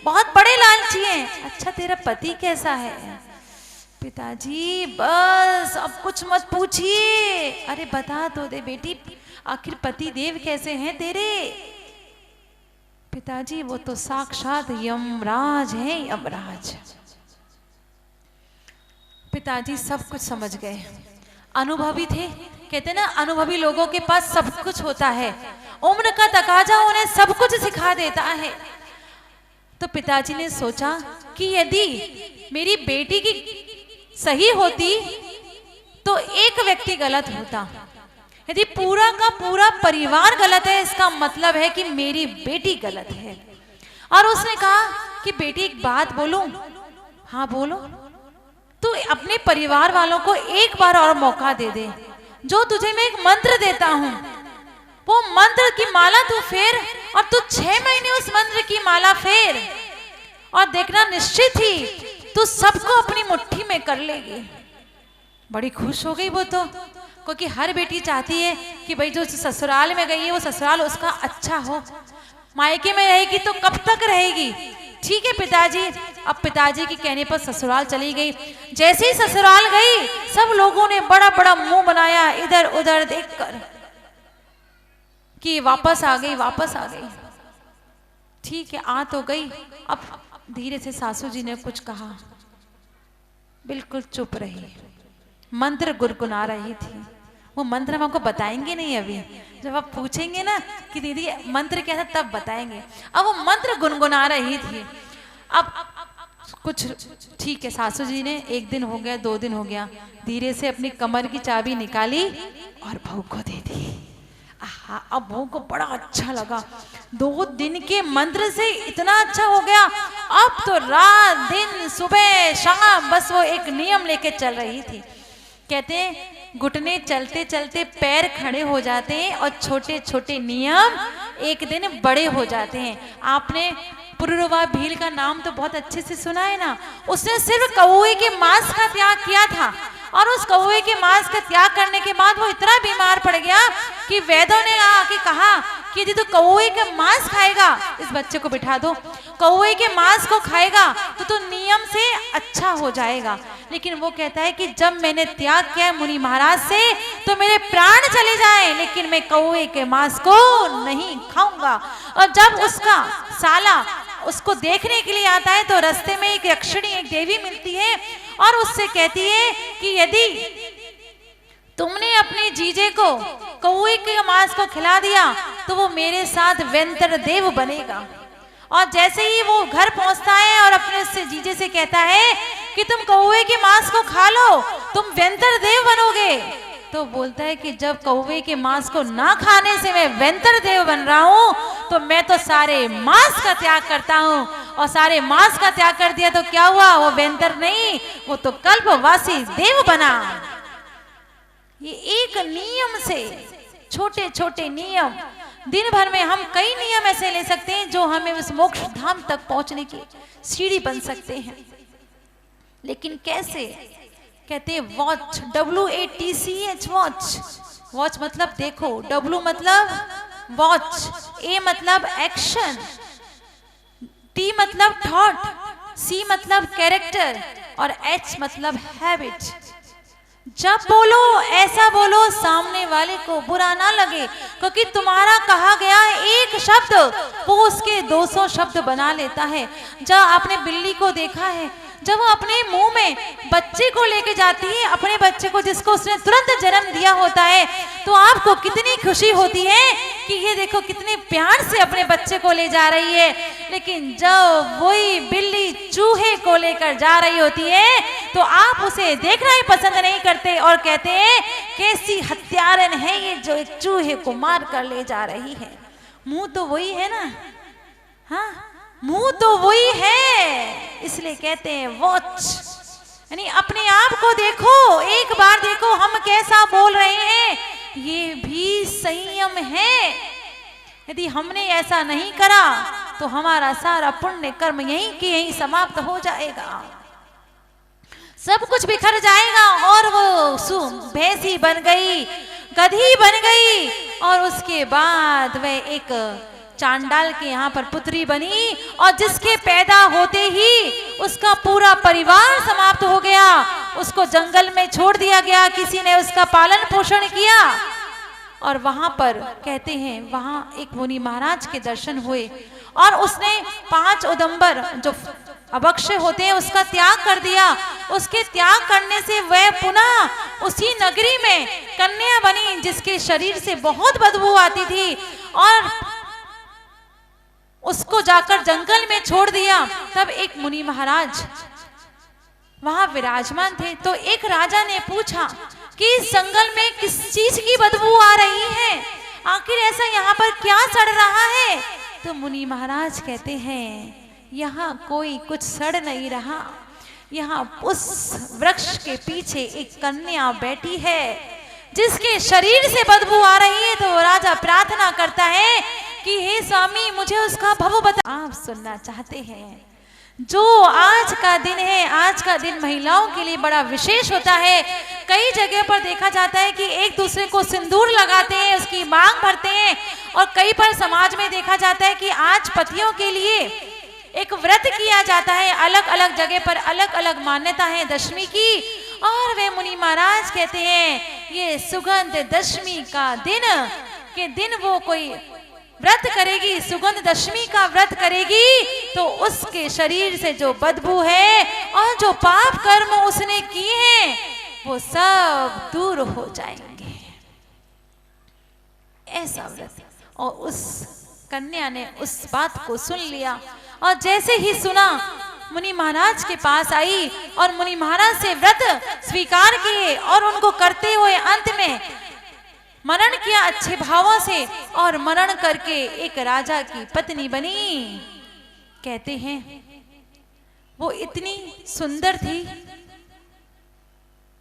बहुत बड़े लालची हैं। अच्छा, तेरा पति कैसा है? पिताजी बस अब कुछ मत पूछिए। अरे बता तो दे बेटी, आखिर पति देव कैसे हैं तेरे? पिताजी वो तो साक्षात यमराज है, यमराज। पिताजी सब कुछ समझ गए, अनुभवी थे। कहते ना, अनुभवी लोगों के पास सब कुछ होता है, उम्र का तकाजा उन्हें सब कुछ सिखा देता है। तो पिताजी ने सोचा कि यदि मेरी बेटी की सही होती तो एक व्यक्ति गलत होता, यदि पूरा का पूरा परिवार गलत है, इसका मतलब है कि मेरी बेटी गलत है। और उसने कहा कि बेटी एक बात बोलूं? हाँ बोलो। तू अपने परिवार वालों को एक बार और मौका दे दे। जो तुझे मैं एक मंत्र देता हूं, वो मंत्र की माला तू फेर, और तू 6 महीने उस मंत्र की माला फेर, और देखना निश्चित ही तू सबको अपनी मुट्ठी में कर लेगी। बड़ी खुश हो गई वो तो, क्योंकि हर बेटी चाहती है कि भाई जो ससुराल में गई है वो ससुराल उसका अच्छा हो। मायके में रहेगी तो कब तक रहेगी? ठीक है पिताजी। अब पिताजी के कहने पर ससुराल चली गई। जैसे ही ससुराल गई, सब लोगों ने बड़ा बड़ा मुंह बनाया इधर उधर देखकर कि वापस आ गई, वापस आ गई। ठीक है, आ तो गई। अब धीरे से सासू जी ने कुछ कहा, बिल्कुल चुप रही, मंत्र गुनगुना रही थी। वो मंत्र हम आपको बताएंगे नहीं अभी, जब आप पूछेंगे ना कि दीदी मंत्र क्या था तब बताएंगे। अब वो मंत्र गुनगुना रही थी। अब कुछ ठीक है, सासू जी ने 1 दिन हो गया, 2 दिन हो गया, धीरे से अपनी कमर की चाबी निकाली और बहू को दे दी। अब बहू को बड़ा अच्छा लगा। 2 दिन के मंत्र से इतना अच्छा हो गया। अब तो रात दिन सुबह शाम बस वो एक नियम लेके चल रही थी। कहते हैं घुटने चलते चलते पैर खड़े हो जाते हैं, और छोटे छोटे नियम एक दिन बड़े हो जाते हैं। आपने पुरुरवा भील का नाम तो बहुत अच्छे से सुना है ना। उसने सिर्फ कौवे के मांस का त्याग किया था, और उस कौवे के मांस का त्याग करने के बाद वो इतना बीमार पड़ गया कि वैद्यों ने आके कहा कि यदि तू कौवे का मांस खाएगा, इस बच्चे को बिठा दो, कौवे के मांस को खाएगा तो तू नियम से अच्छा हो जाएगा। लेकिन वो कहता है कि जब मैंने त्याग किया मुनि महाराज से तो मेरे प्राण चले जाए, लेकिन मैं कौवे के मांस को नहीं खाऊंगा। और जब उसका साला उसको देखने के लिए आता है तो रास्ते में एक यक्षिणी, एक देवी मिलती है, और उससे कहती है कि यदि तुमने अपने जीजे को कौवे के मांस को खिला दिया तो वो मेरे साथ वेंतर देव बनेगा। और जैसे ही वो घर पहुंचता है और अपने से जीजे से कहता है कि तुम कौवे के मांस को खा लो, तुम वेंतर देव बनोगे, तो बोलता है कि जब कौवे के मांस को ना खाने से मैं वेंतर देव बन रहा हूं, तो मैं तो सारे मांस का त्याग करता हूं। और सारे मांस का त्याग कर दिया तो क्या हुआ? वो वेंतर नहीं, वो तो कल्पवासी देव बना। ये एक नियम से, छोटे छोटे नियम, दिन भर में हम कई नियम ऐसे ले सकते हैं जो हमें उस मोक्ष धाम तक पहुंचने की सीढ़ी बन सकते हैं। लेकिन कैसे? कहते हैं वॉच, WATCH, वॉच। वॉच मतलब देखो, W मतलब वॉच, A मतलब एक्शन, T मतलब थॉट, C मतलब कैरेक्टर, और H मतलब हैबिट। जब बोलो ऐसा बोलो सामने वाले को बुरा ना लगे, क्योंकि तुम्हारा कहा गया एक शब्द वो उसके 200 शब्द बना लेता है। जब आपने बिल्ली को देखा है, जब वो अपने मुंह में बच्चे को लेके जाती है, अपने बच्चे को जिसको उसने तुरंत जन्म दिया होता है, तो आपको कितनी खुशी होती है कि ये देखो कितने प्यार से अपने बच्चे को ले जा रही है। लेकिन जब वही बिल्ली चूहे को लेकर जा रही होती है तो आप उसे देखना ही पसंद नहीं करते और कहते हैं कैसी हत्यारन है ये जो एक चूहे को मार कर ले जा रही है। मुंह तो वही है ना, हाँ मुंह तो वही है, इसलिए कहते हैं वॉच, यानी अपने आप को देखो, एक बार देखो हम कैसा बोल रहे हैं, ये भी संयम है। यदि हमने ऐसा नहीं करा तो हमारा सारा पुण्य कर्म यहीं के यहीं समाप्त हो जाएगा, सब कुछ बिखर जाएगा। और वो भैंसी बन गई, गधी बन गई, और उसके बाद वह एक चांडाल के यहाँ पर पुत्री बनी, और जिसके पैदा होते ही उसका पूरा परिवार समाप्त हो गया, उसको जंगल में छोड़ दिया गया, किसी ने उसका पालन पोषण किया। और वहां पर कहते हैं वहां एक मुनि महाराज के दर्शन हुए, और उसने 5 उदंबर जो अभक्ष्य होते हैं उसका त्याग कर दिया। उसके त्याग करने से वह पुनः उसी नगरी में कन्या बनी, जिसके शरीर से बहुत बदबू आती थी, और उसको जाकर जंगल में छोड़ दिया। तब एक मुनि महाराज वहां विराजमान थे, तो एक राजा ने पूछा कि इस जंगल में किस चीज की बदबू आ रही है, आखिर ऐसा यहाँ पर क्या सड़ रहा है? तो मुनि महाराज कहते हैं यहाँ कोई कुछ सड़ नहीं रहा, यहाँ उस वृक्ष के पीछे एक कन्या बैठी है जिसके शरीर से बदबू आ रही है। तो राजा प्रार्थना करता है कि हे स्वामी मुझे उसका भव बता। आप सुनना चाहते हैं, जो आज का दिन है, आज का दिन महिलाओं के लिए बड़ा विशेष होता है। कई जगह पर देखा जाता है कि एक दूसरे को सिंदूर लगाते हैं, उसकी मांग भरते हैं, और कई पर समाज में देखा जाता है कि आज पतियों के लिए एक व्रत किया जाता है। अलग अलग जगह पर अलग अलग मान्यता है दशमी की। और वे मुनि महाराज कहते हैं ये सुगंध दशमी का दिन के दिन वो कोई व्रत करेगी, सुगंध दशमी का व्रत करेगी, तो उसके शरीर से जो बदबू है और जो पाप कर्म उसने किए हैं वो सब दूर हो जाएंगे। ऐसा व्रत। और उस कन्या ने उस बात को सुन लिया, और जैसे ही सुना मुनि महाराज के पास आई और मुनि महाराज से व्रत स्वीकार किए, और उनको करते हुए अंत में मरण किया अच्छे भावों से, और मरण करके एक राजा की पत्नी बनी। कहते हैं वो इतनी सुंदर थी,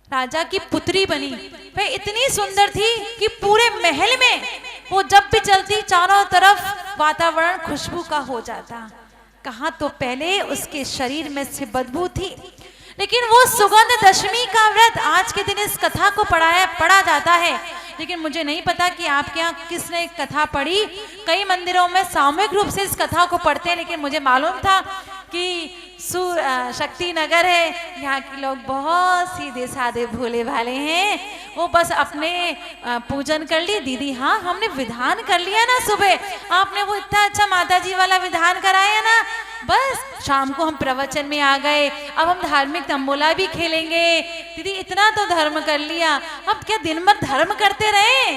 राजा की पुत्री बनी, वह इतनी सुंदर थी कि पूरे महल में वो जब भी चलती चारों तरफ वातावरण खुशबू का हो जाता। कहाँ तो पहले उसके शरीर में से बदबू थी, लेकिन वो सुगंध दशमी का व्रत आज के दिन इस कथा को पढ़ा जाता है। लेकिन मुझे नहीं पता कि आपके यहाँ किसने कथा पढ़ी। कई मंदिरों में सामूहिक रूप से इस कथा को पढ़ते हैं, लेकिन मुझे मालूम था कि शक्ति नगर है, यहाँ के लोग बहुत सीधे साधे भोले भाले हैं, वो बस अपने पूजन कर लिए। दीदी हाँ हमने विधान कर लिया ना, सुबह आपने वो इतना अच्छा माता जी वाला विधान कराया ना, बस शाम को हम प्रवचन में आ गए, अब हम धार्मिक तंबोला भी खेलेंगे। दीदी इतना तो धर्म कर लिया, अब क्या दिन भर धर्म करते रहे?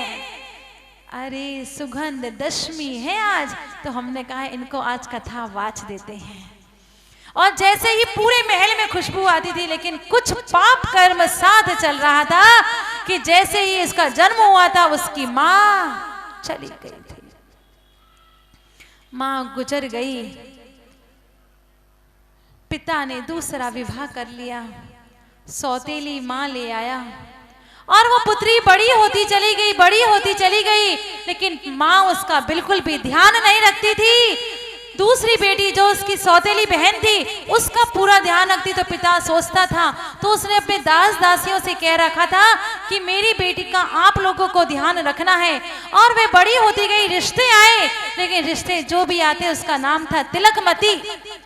अरे सुगंध दशमी है आज, तो हमने कहा इनको आज कथा वाच देते हैं। और जैसे ही पूरे महल में खुशबू आती थी, लेकिन कुछ पाप कर्म साथ चल रहा था कि जैसे ही इसका जन्म हुआ था उसकी माँ चली गई थी, माँ गुजर गई, पिता ने दूसरा विवाह कर लिया, सौतेली माँ ले आया, और वो पुत्री बड़ी होती चली गई, बड़ी होती चली गई, लेकिन माँ उसका बिल्कुल भी ध्यान नहीं रखती थी। दूसरी बेटी जो उसकी सौतेली बहन थी उसका पूरा ध्यान रखती, तो पिता सोचता था, तो उसने अपने दास दासियों से कह रखा था कि मेरी बेटी का आप लोगों को ध्यान रखना है। और वे बड़ी होती गई, रिश्ते आए, लेकिन रिश्ते जो भी आते उसका नाम था तिलकमती।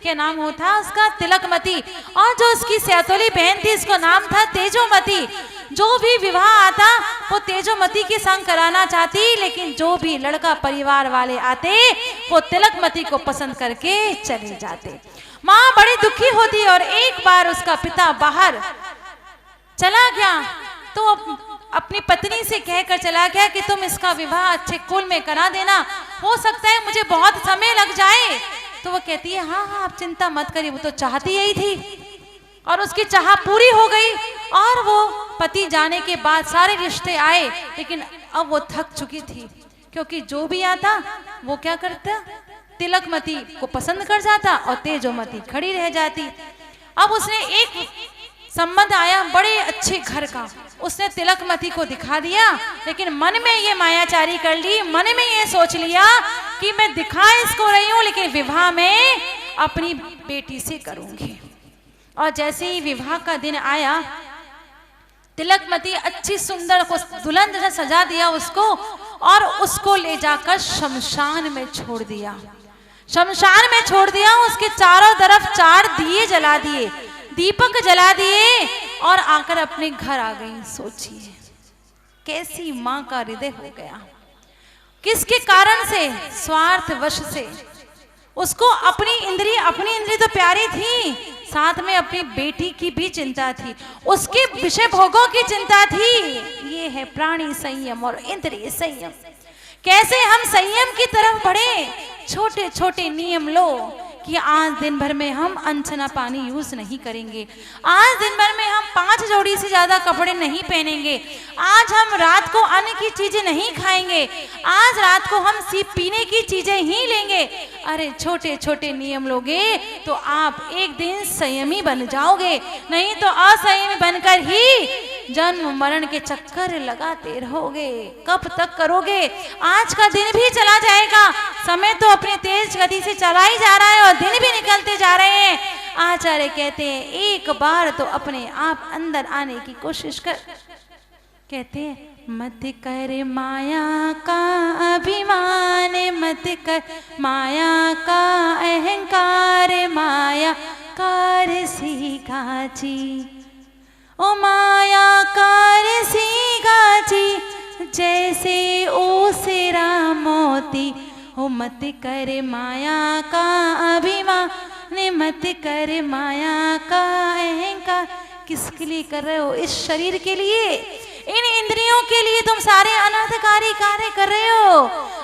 क्या नाम होता उसका? तिलकमती। और जो उसकी सौतेली बहन थी उसका नाम था तेजोमती। जो भी विवाह आता वो तेजोमती के संग कराना चाहती, लेकिन जो भी लड़का परिवार वाले आते वो तिलकमती को पसंद करके चले जाते। माँ बड़ी दुखी होती, और एक बार उसका पिता बाहर चला गया तो अपनी पत्नी से कहकर चला गया कि तुम इसका विवाह अच्छे कुल में करा देना, हो सकता है मुझे बहुत समय लग जाए। तो वो कहती है हाँ हाँ आप चिंता मत करिए, वो तो चाहती यही थी, और उसकी चाह पूरी हो गई। और वो पति जाने के बाद सारे रिश्ते आए, लेकिन अब वो थक चुकी थी, क्योंकि जो भी आता वो क्या करता, तिलकमती को पसंद कर जाता और तेजोमती खड़ी रह जाती। अब उसने एक संबंध आया बड़े अच्छे घर का, उसने तिलकमती को दिखा दिया, लेकिन मन में ये मायाचारी कर ली, मन में ये सोच लिया कि मैं दिखा इसको रही हूं लेकिन विवाह में अपनी बेटी से करूंगी। और जैसे ही विवाह का दिन आया, तिलकमती अच्छी सुंदर को दुल्हन जैसा सजा दिया उसको, और उसको ले जाकर शमशान में छोड़ दिया। शमशान में छोड़ दिया, उसके चारों तरफ 4 दिए जला दिए, दीपक जला दिए और आकर अपने घर आ गई। सोचिए कैसी मां का हृदय हो गया, किसके कारण से, स्वार्थवश से। उसको अपनी इंद्री तो प्यारी थी, साथ में अपनी बेटी की भी चिंता थी, उसके विषय भोगों की चिंता थी। ये है प्राणी संयम और इंद्रिय संयम। कैसे हम संयम की तरफ बढ़े, छोटे छोटे नियम लो कि आज दिन भर में हम अनछना पानी यूज नहीं करेंगे, आज दिन भर में हम 5 जोड़ी से ज्यादा कपड़े नहीं पहनेंगे, आज हम रात को अन्न की चीजें नहीं खाएंगे, आज रात को हम सिर्फ पीने की चीजें ही लेंगे। अरे छोटे छोटे नियम लोगे तो आप एक दिन संयमी बन जाओगे, नहीं तो असंयमी बनकर ही जन्म मरण के चक्कर लगाते रहोगे। कब तक करोगे? आज का दिन भी चला जाएगा, समय तो अपनी तेज गति से चला ही जा रहा है और दिन भी निकलते जा रहे हैं। आचार्य कहते हैं एक बार तो अपने आप अंदर आने की कोशिश कर। कहते हैं मत कर माया का अभिमान, मत कर माया का अहंकार, माया कार सी गाची, ओ माया कार सी गाची, जैसे ओसेरा मोती। हो मत कर माया का अभिमान, मत कर माया का अहंकार। किसके लिए कर रहे हो? इस शरीर के लिए, इन इंद्रियों के लिए तुम सारे अनर्थकारी कार्य कर रहे हो।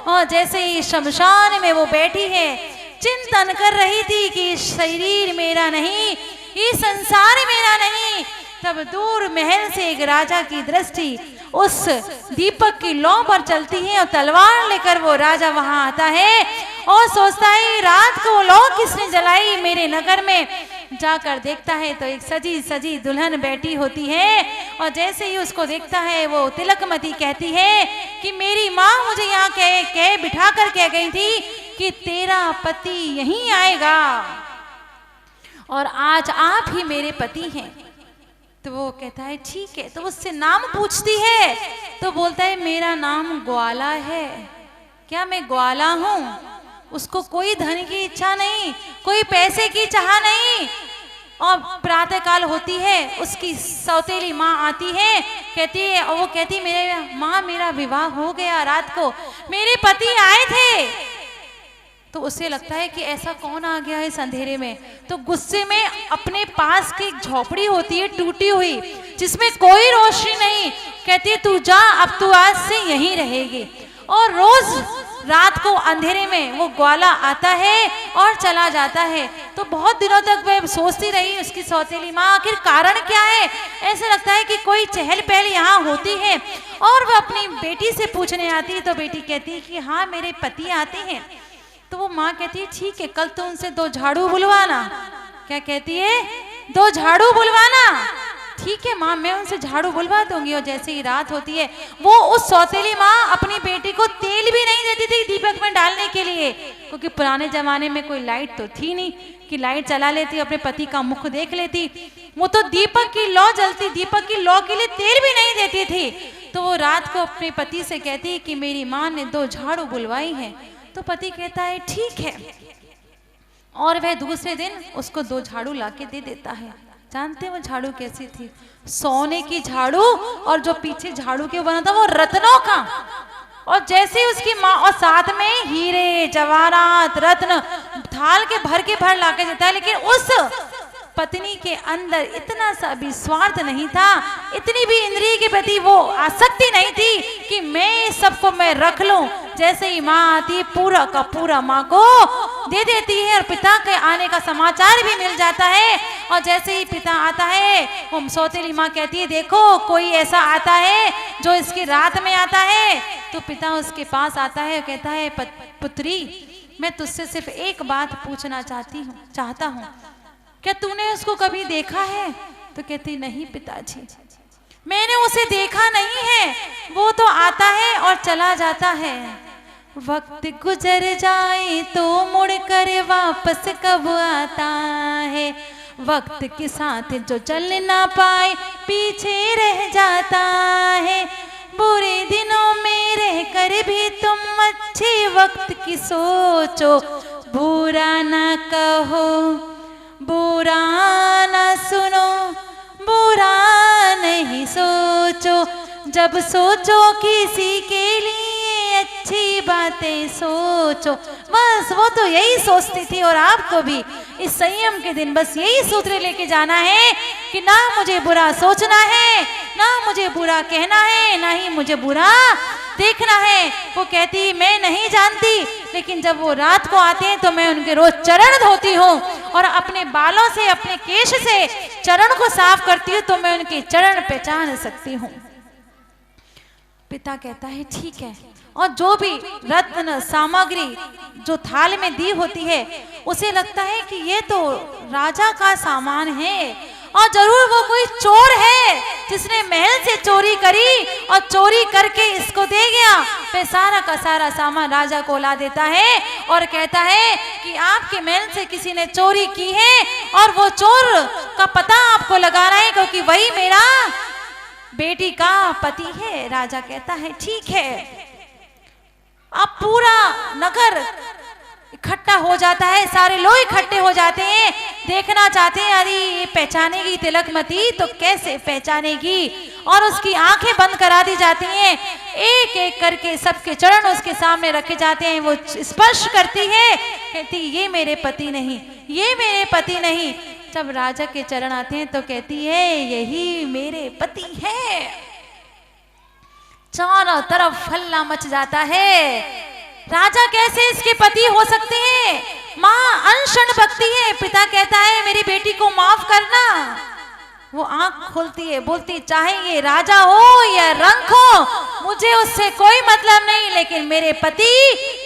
और जैसे ही शमशान में वो बैठी है, चिंतन कर रही थी कि शरीर मेरा नहीं, ये संसार मेरा नहीं, तब दूर महल से एक राजा की दृष्टि उस दीपक की लौ पर चलती है और तलवार लेकर वो राजा वहां आता है और सोचता है रात को लौ किसने जलाई मेरे नगर में। जाकर देखता है तो एक सजी सजी दुल्हन बैठी होती है और जैसे ही उसको देखता है वो तिलकमती कहती है कि मेरी माँ मुझे यहाँ कह बिठा कर कह गई थी कि तेरा पति यहीं आएगा और आज आप ही मेरे पति हैं। तो वो कहता है ठीक है। तो उससे नाम पूछती है तो बोलता है मेरा नाम ग्वाला है। क्या मैं ग्वाला हूँ? उसको कोई धन की इच्छा नहीं, कोई पैसे की चाह नहीं। और प्रातः काल होती है, उसकी सौतेली माँ आती है, कहती है और वो कहती मेरे माँ मेरा विवाह हो गया, रात को मेरे पति आए थे। तो उसे लगता है कि ऐसा कौन आ गया इस अंधेरे में। तो गुस्से में अपने पास की एक झोपड़ी होती है टूटी हुई जिसमें कोई रोशनी नहीं, कहती है तू जा, अब तू आज से यहीं रहेगी। और रोज रात को अंधेरे में वो ग्वाला आता है और चला जाता है। तो बहुत दिनों तक वह सोचती रही उसकी सौतेली माँ आखिर कारण क्या है। ऐसा लगता है कि कोई चहल पहल यहाँ होती है। और वह अपनी बेटी से पूछने आती है तो बेटी कहती है कि हाँ मेरे पति आते हैं। तो वो माँ कहती है ठीक है, कल तो उनसे 2 झाड़ू बुलवाना। क्या कहती है? 2 झाड़ू बुलवाना। ठीक है माँ, मैं उनसे झाड़ू बुलवा दूंगी। और जैसे ही रात होती है वो उस सौतेली माँ अपनी बेटी को तेल भी नहीं देती थी दीपक में डालने के लिए, क्योंकि पुराने जमाने में कोई लाइट तो थी नहीं कि लाइट चला लेती अपने पति का मुख देख लेती। वो तो दीपक की लौ जलती, दीपक की लौ के लिए तेल भी नहीं देती थी। तो वो रात को अपने पति से कहती कि मेरी माँ ने 2 झाड़ू बुलवाई है। तो पति कहता है ठीक है, और वह दूसरे दिन उसको 2 झाड़ू लाके दे देता है। जानते हैं वो झाड़ू कैसी थी? सोने की झाड़ू, और जो पीछे झाड़ू के बना था वो रत्नों का। और जैसे उसकी माँ, और साथ में हीरे जवाहरात रत्न थाल के भर लाके देता है। लेकिन उस पत्नी के अंदर इतना सा भी स्वार्थ नहीं था, इतनी भी इंद्रिय के प्रति वो आसक्ति नहीं थी कि मैं इस सबको मैं रख लूं। जैसे ही माँ आती पूरा का पूरा माँ को दे देती है और पिता के आने का समाचार भी मिल जाता है। और जैसे ही पिता आता है, वो सौतेली माँ कहती है देखो कोई ऐसा आता है जो इसकी रात में आता है। तो पिता उसके पास आता है और कहता है पुत्री, मैं तुझसे सिर्फ एक बात पूछना चाहता हूँ, क्या तूने उसको कभी देखा है? तो कहती नहीं पिताजी, मैंने उसे देखा नहीं है, वो तो आता है और चला जाता है। वक्त गुजर जाए तो मुड़कर वापस कब आता है, वक्त के साथ जो चल ना पाए पीछे रह जाता है। बुरे दिनों में रहकर भी तुम अच्छे वक्त की सोचो, बुरा ना कहो, बुरा ना सुनो, बुरा नहीं सोचो, जब सोचो किसी के लिए अच्छी बातें सोचो। बस वो तो यही सोचती थी। और आपको भी इस संयम के दिन बस यही सूत्र लेके जाना है कि ना मुझे बुरा सोचना है, ना मुझे बुरा कहना है, ना ही मुझे बुरा देखना है। वो कहती मैं नहीं जानती, लेकिन जब वो रात को आते हैं तो मैं उनके रोज चरण धोती हूँ और अपने बालों से, अपने केश से चरण को साफ करती हूँ, तो मैं उनके चरण पहचान सकती हूँ। पिता कहता है ठीक है। और जो भी रत्न सामग्री जो थाल में दी होती है, उसे लगता है कि ये तो राजा का सामान है और जरूर वो कोई चोर है जिसने महल से चोरी करी और चोरी करके इसको दे गया। फिर सारा का सारा सामान राजा को ला देता है और कहता है कि आपके महल से किसी ने चोरी की है और वो चोर का पता आपको लगाना है, क्योंकि वही मेरा बेटी का पति है। राजा कहता है ठीक है। अब पूरा नगर इकट्ठा हो जाता है, सारे लोग इकट्ठे हो जाते हैं, देखना चाहते हैं अरे ये पहचानेगी तिलकमती तो कैसे पहचानेगी। और उसकी आंखें बंद करा दी जाती हैं, एक एक करके सबके चरण उसके सामने रखे जाते हैं। वो स्पर्श करती है, कहती ये मेरे पति नहीं, ये मेरे पति नहीं। जब राजा के चरण आते हैं तो कहती है यही मेरे पति है। चारों तरफ हल्ला मच जाता है, राजा कैसे इसके पति हो सकते हैं? माँ अनशन बकती है। पिता कहता है मेरी बेटी को माफ करना। वो आंख खोलती है, बोलती चाहे ये राजा हो या रंक हो, मुझे उससे कोई मतलब नहीं, लेकिन मेरे पति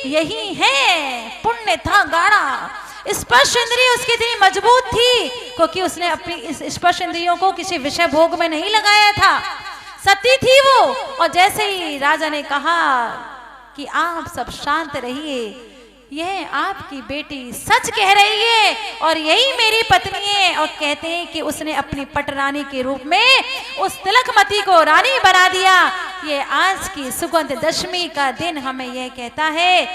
यही हैं। पुण्य था गाढ़ा, स्पर्श इंद्रिय उसकी इतनी मजबूत थी क्योंकि उसने अपनी इस स्पर्श इंद्रियों को किसी विषय भोग में नहीं लगाया था। सती थी वो। और जैसे ही राजा ने कहा कि आप सब शांत रहिए, यह आपकी बेटी सच कह रही है और यही मेरी पत्नी है। और कहते हैं कि उसने अपनी पटरानी के रूप में उस तिलकमती को रानी बना दिया। ये आज की सुगंध दशमी का दिन हमें यह कहता है,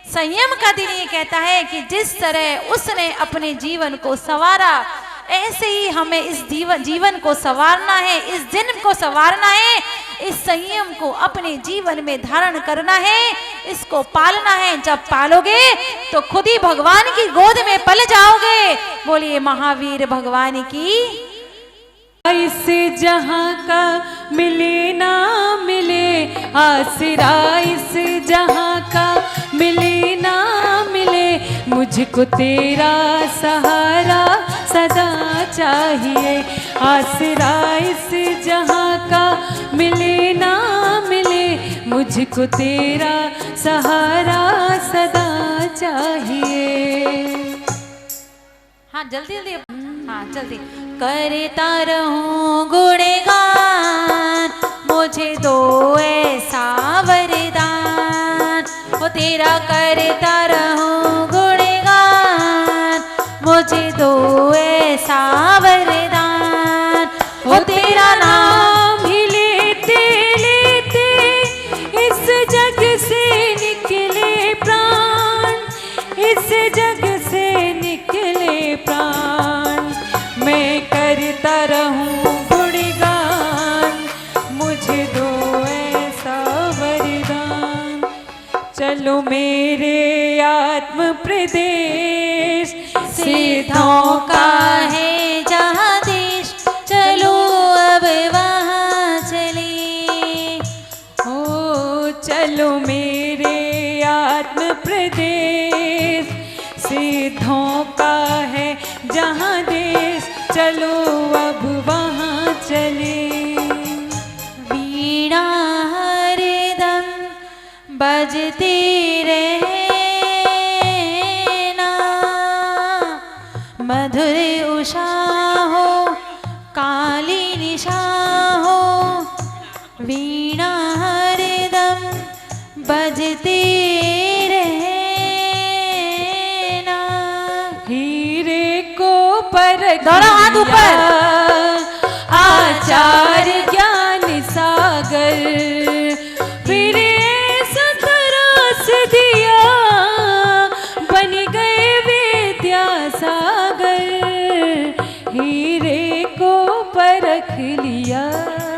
संयम का दिन ये कहता है कि जिस तरह उसने अपने जीवन को संवारा, ऐसे ही हमें इस जीवन को संवारना है, इस दिन को संवारना है, इस संयम को अपने जीवन में धारण करना है, इसको पालना है। जब पालोगे तो खुद ही भगवान की गोद में पल जाओगे। बोलिए महावीर भगवान की। इस जहां का मिले ना मिले आसरा, इस जहां का मिले ना मिले, मुझको तेरा सहारा सदा चाहिए। आसरा इस जहां का मिले ना मिले, मुझको तेरा सहारा सदा चाहिए। हाँ जल्दी जल्दी, हाँ जल्दी। करता रहूं गुणगान, मुझे दो ऐसा वरदान, वो तेरा करता रहूं गुणगान, मुझे दो ऐसा वरदान। वो तेरा नाम ही लेते लेते इस जग से निकले प्राण, इस जग से निकले प्राण। मैं करता रहूं गुणगान, मुझे दो ऐसा वरदान। चलो मेरे आत्म प्रदेश, सिद्धों का है जहाँ देश, चलो अब वहाँ चले। ओ चलो मेरे आत्म प्रदेश, सिद्धों का है जहाँ देश, चलो अब वहाँ चले। वीणा हरदम बजती रहना, मधुर उषा हो काली निशा हो, वीणा हरदम बजती रहना। हीरे को परख दोनों हाथ लिया ऊपर। आचार्य ज्ञान सागर, फिर सतरस दिया बन गए विद्यासागर। हीरे को परख लिया।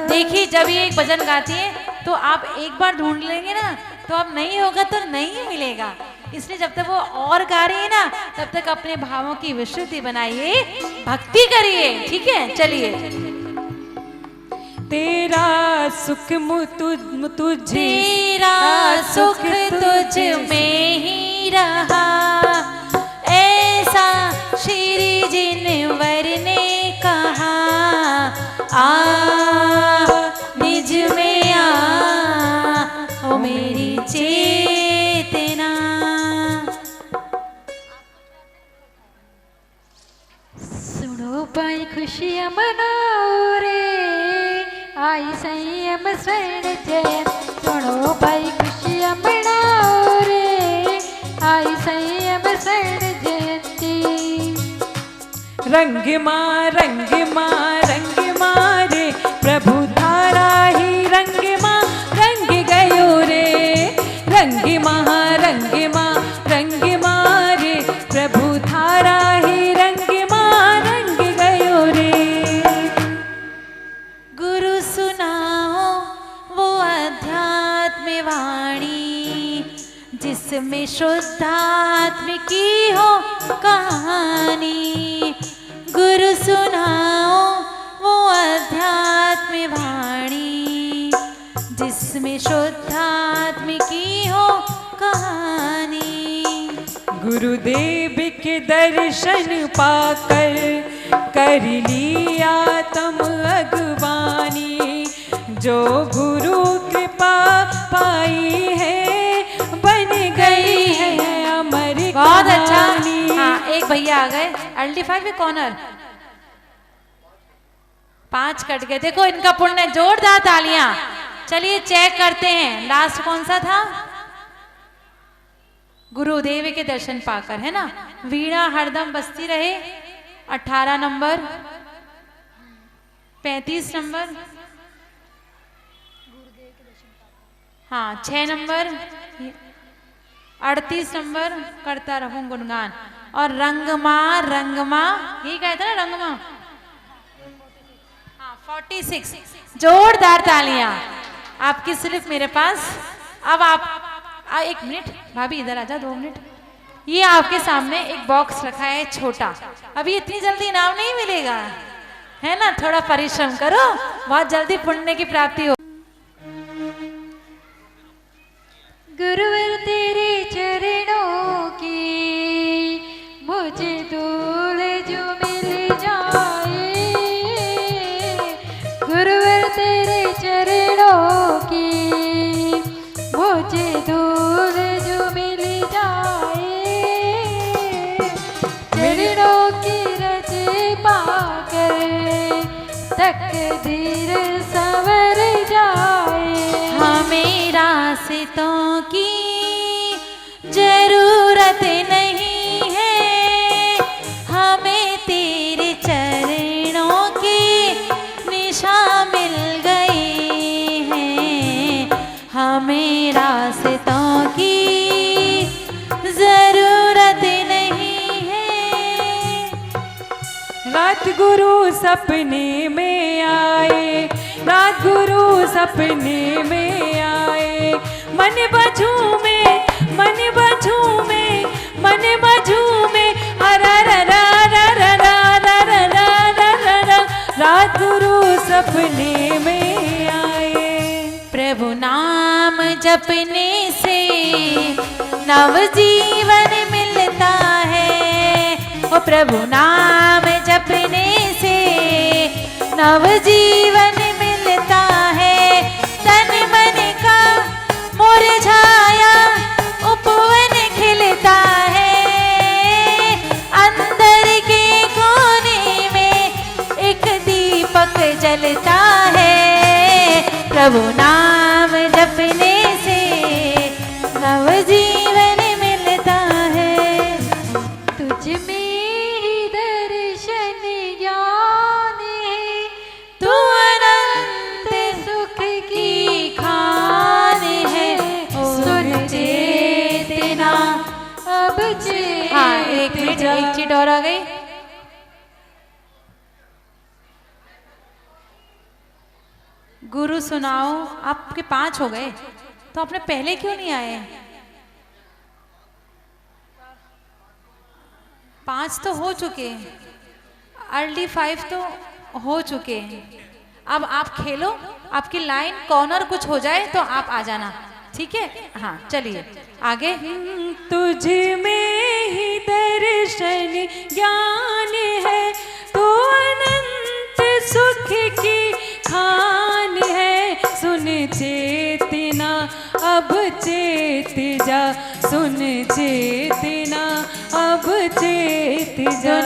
देखिए जब ये एक भजन गाती है तो आप एक बार ढूंढ लेंगे ना, तो अब नहीं होगा तो नहीं मिलेगा। इसलिए जब तक वो और गा रही है ना, तब तक अपने भावों की विशुद्धि बनाइए, भक्ति करिए। ठीक है, चलिए। तेरा सुख तुझ तेरा सुख तुझ में ही रहा, ऐसा श्री जिनवर ने कहा। आ निज में आ ओ मेरी चेतना। सुनो भाई खुशियाँ मनाओ रे, आई संयम स्वर्ण जयंत। सुनो भाई खुशियाँ मनाओ रे, आई संयम स्वर्ण जयंती। रंग माँ रंग माँ रंग माँ रे, प्रभु थारा ही रंग माँ रंग गयो रे। रंग माँ रंग माँ रंग माँ रे, प्रभु थारा ही रंग माँ रंग गयो रे। गुरु सुनाओ वो अध्यात्म वाणी, जिसमें शुद्धात्म की हो कहानी। गुरु सुनाओ वो अध्यात्म वाणी, जिसमें शुद्धात्म की हो कहानी। गुरुदेव के दर्शन पाकर कर लिया तुम अगवानी। जो गुरु कृपा पाई है, बन गई है अमर बहुत अच्छा। कहानी। हाँ, एक भैया आ गए अल्टीफाई में कॉर्नर, 5 कट गए। देखो इनका पुण्य, जोरदार तालियां। चलिए चेक करते हैं लास्ट कौन सा था। गुरुदेव के दर्शन पाकर, है ना। वीणा हरदम बजती रहे 18 नंबर, 35 नंबर, हाँ 6 नंबर, 38 नंबर करता रहूं गुणगान। और रंगमा रंगमा, यही कहते ना रंगमा। हाँ 46। जोरदार तालियां आपकी सिर्फ मेरे पास। अब आप एक मिनट भाभी इधर आजा, 2 मिनट। ये आपके सामने एक बॉक्स रखा है छोटा, अभी इतनी जल्दी इनाम नहीं मिलेगा, है ना। थोड़ा परिश्रम करो, बहुत जल्दी पुण्य की प्राप्ति हो। गुरुवर तेरे चरणों की मुझे धूल जो मिल जाए। गुरुवर तेरे चरणों की मुझे धूल जो मिल जाए। चरणों की रज पाकर तकदीर संवर जाए। हमें रास्तों की जरूरत नहीं है, हमें तेरे चरणों की निशा मिल गई है। हमें रास्तों की जरूरत नहीं है। रात गुरु सपने में आए, रात गुरु सपने में आए। मन बझू में, मन बझू में, मन बझू में। हरा रा रा रा रा रा रा रा रा रा रा रा। रात गुरु सपने में आए। प्रभु नाम जपने से नवजीवन मिलता है। ओ प्रभु नाम जपने से नवजीवन मिलता है। तन मन का मुरझाया उपवन खिलता है। अंदर के कोने में एक दीपक जलता है। प्रभु नाम जपने से नवजीवन मिलता है। तुझ में ही दर्शन ज्ञान है, तू अनंत सुख की खान है। सुन चेतना अब चेत हाँ एक मिनट, एक चीट और आ गई। गुरु सुनाओ, आपके 5 हो गए तो आपने पहले क्यों नहीं आए? 5 तो हो चुके, अर्ली 5 तो हो चुके। अब आप खेलो, आपकी लाइन कॉर्नर कुछ हो जाए तो आप आ जाना, ठीक है? हाँ चलिए आगे। तुझ में ही दर्शन ज्ञान है, तू अनंत सुख की खान है। सुन चेतना अब चेत जा, सुन चेतना अब चेत जा।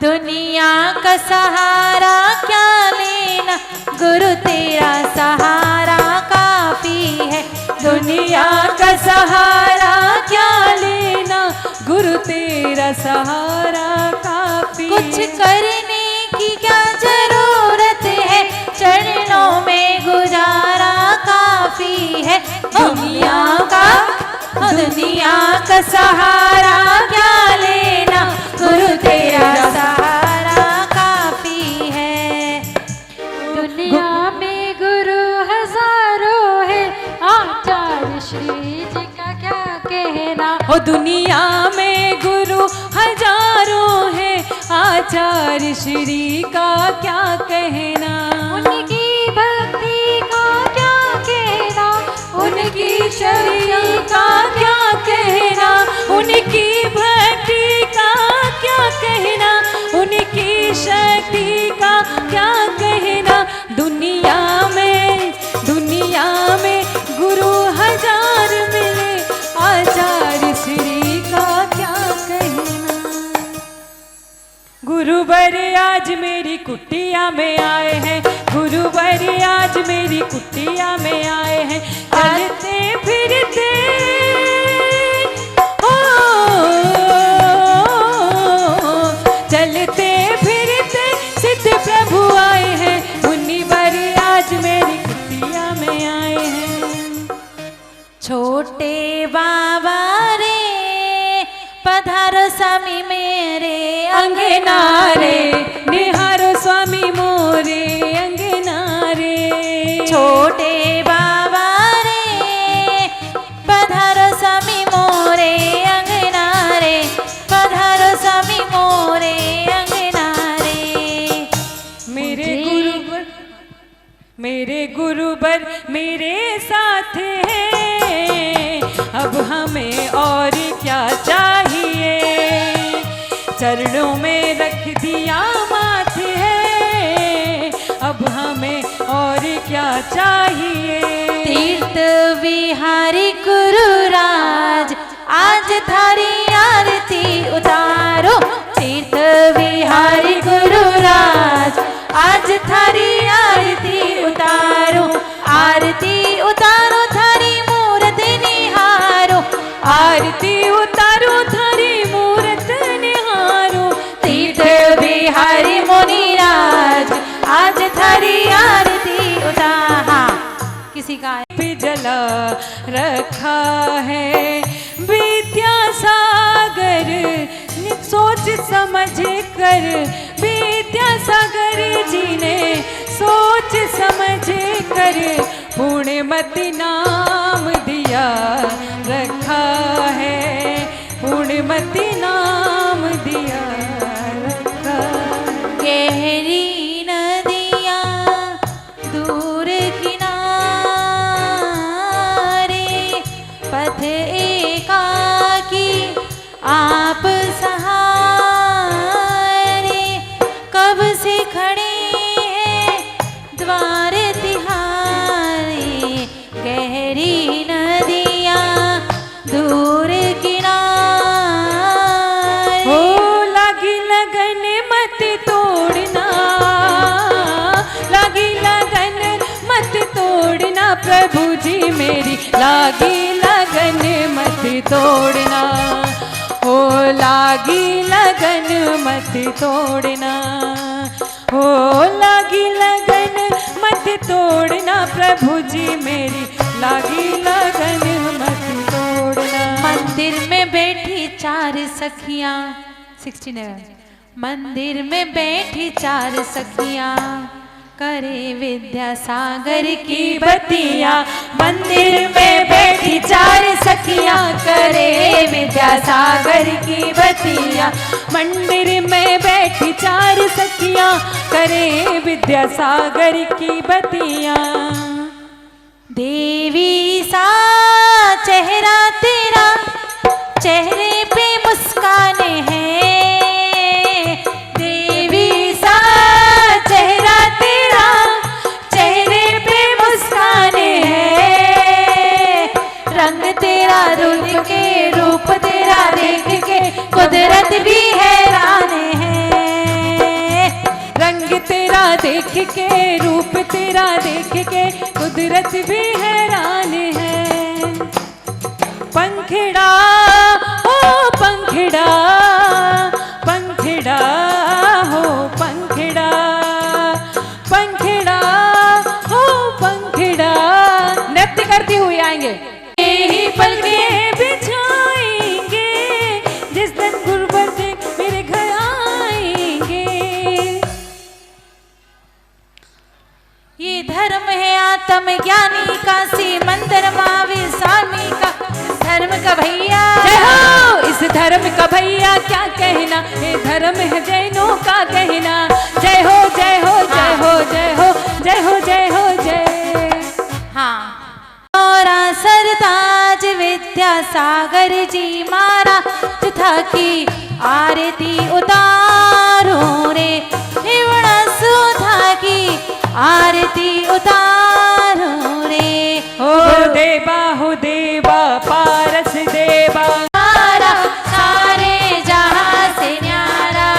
दुनिया का सहारा क्या लेना, गुरु तेरा सहारा काफी है। दुनिया का सहारा क्या लेना, गुरु तेरा सहारा काफी। कुछ करने की क्या जरूरत है, चरणों में गुजारा काफी है। दुनिया का सहारा क्या लेना, गुरु तेरा सहारा काफी है। दुनिया में गुरु हजारों है, आचार्य श्री जी का क्या कहना। हो दुनिया में गुरु हजारों हैं, आचार्य श्री का क्या कहना। उनकी भक्ति का क्या कहना, उनकी शक्ति का क्या कहना, उनकी भक्ति का क्या कहना, उनकी शक्ति का क्या कहना। दुनिया में गुरु हजार मिले, आचार्य श्री का क्या कहना। गुरुवर आज मेरी कुटिया में आए हैं, गुरुवर आज मेरी कुटिया में आए हैं। चलते फिरते चलते फिरते सिद्ध प्रभु आए हैं, मुनिवर आज मेरी कुटिया में आए हैं। छोटे बाबा रे पधारो स्वामी मेरे अंगना रे, निहारो स्वामी मोरे अंगना रे। छोटे बाबा रे पधारो स्वामी मोरे अंगना रे, पधारो स्वामी मोरे अंगना रे। मेरे गुरुवर मेरे साथ हैं, अब हमें और क्या चाहिए। चरणों में रख दिया माथे है, अब हमें और क्या चाहिए। तीर्थ विहारी गुरुराज आज थारी आरती उतारो। तीर्थ विहारी गुरुराज आज थारी आरती उतारो। आरती उतारो थारी मूरत निहारो। आरती उतारो थारी मूरत निहारो। तीर्थ विहारी मुनिराज आज थारी आरती उतारो। किसी का पे जला रखा है विद्यासागर, सोच समझ कर विद्यासागर जी ने सोच समझ कर पूर्णमति नाम दिया रखा है। पूर्णमति नाम दिया रखा। गहरी नदियाँ दूर किनारे, पथ एकाकी आप सहारे। सूर्य किनारे। हो लागी लगन मत तोड़ना, लागी लगन मत तोड़ना प्रभु जी मेरी, लागी लगन मत तोड़ना। हो लागी लगन मत तोड़ना, हो लागी लगन मत तोड़ना प्रभु जी मेरी, लागी लगन मत तोड़ना। मंदिर में बैठी चार सखियां 69। मंदिर में बैठी चार सखियां करे विद्यासागर की बतियां। मंदिर में बैठी चार सखियां करे विद्यासागर की बतियां। मंदिर में बैठी चार सखियां करे विद्यासागर की बतियां। देवी सा चेहरा तेरा, चेहरे पे मुस्कान है। देवी सा चेहरा तेरा, चेहरे पे मुस्कान है। रंग तेरा रूप के, रूप तेरा देख के कुदरत भी हैरान है। रंग तेरा देख के, रूप तेरा देख के कुदरत भी हैरान है। पंखड़ा हो पंखड़ा, पंखड़ा हो पंखड़ा, पंखड़ा हो पंखड़ा। नृत्य करती हुई आएंगे। यही पलके बिछाएंगे जिस दिन गुरबत मेरे घर आएंगे। ये धर्म है आत्म ज्ञानी का, सी मंदिर महावीर स्वामी का। धर्म का भैया जय हो, इस धर्म का भैया क्या कहना, ये धर्म है जैनों का कहना। जय हो जय हो जय हो जय हो जय हो जय हो जय। हाँ, और सरताज विद्यासागर जी मारा था की आरती उतारो रे। हिवड़ा सुधा की आरती उतारो रे। हो देवा पारस देवा, सारा सारे जहां से न्यारा।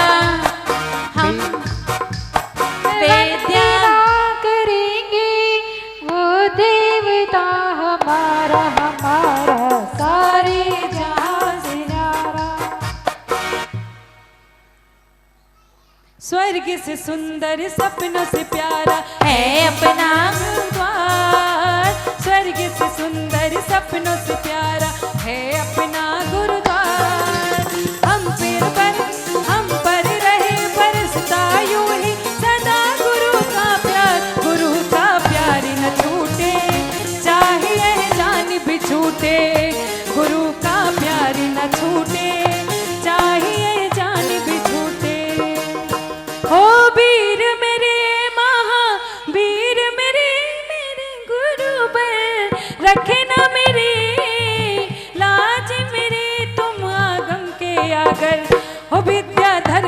हम विद्या करेंगे वो देवता हमारा, हमारा सारे जहां से न्यारा। स्वर्ग से सुंदर सपनों से प्यारा है अपना द्वार। स्वर्ग से सुंदर सपनों से प्यारा है अपना गुरुद्वार। हम पर रहे बरसता यूं ही सदा गुरु का प्यार न छूटे, चाहे जान भी छूटे। गुरु का प्यार न छूटे, चाहे जान भी छूटे। हो वीर मेरे महावीर मेरे, मेरे गुरु बर रखे ना मेरी लाज मेरे तुम आगम के आगर। हो विद्याधर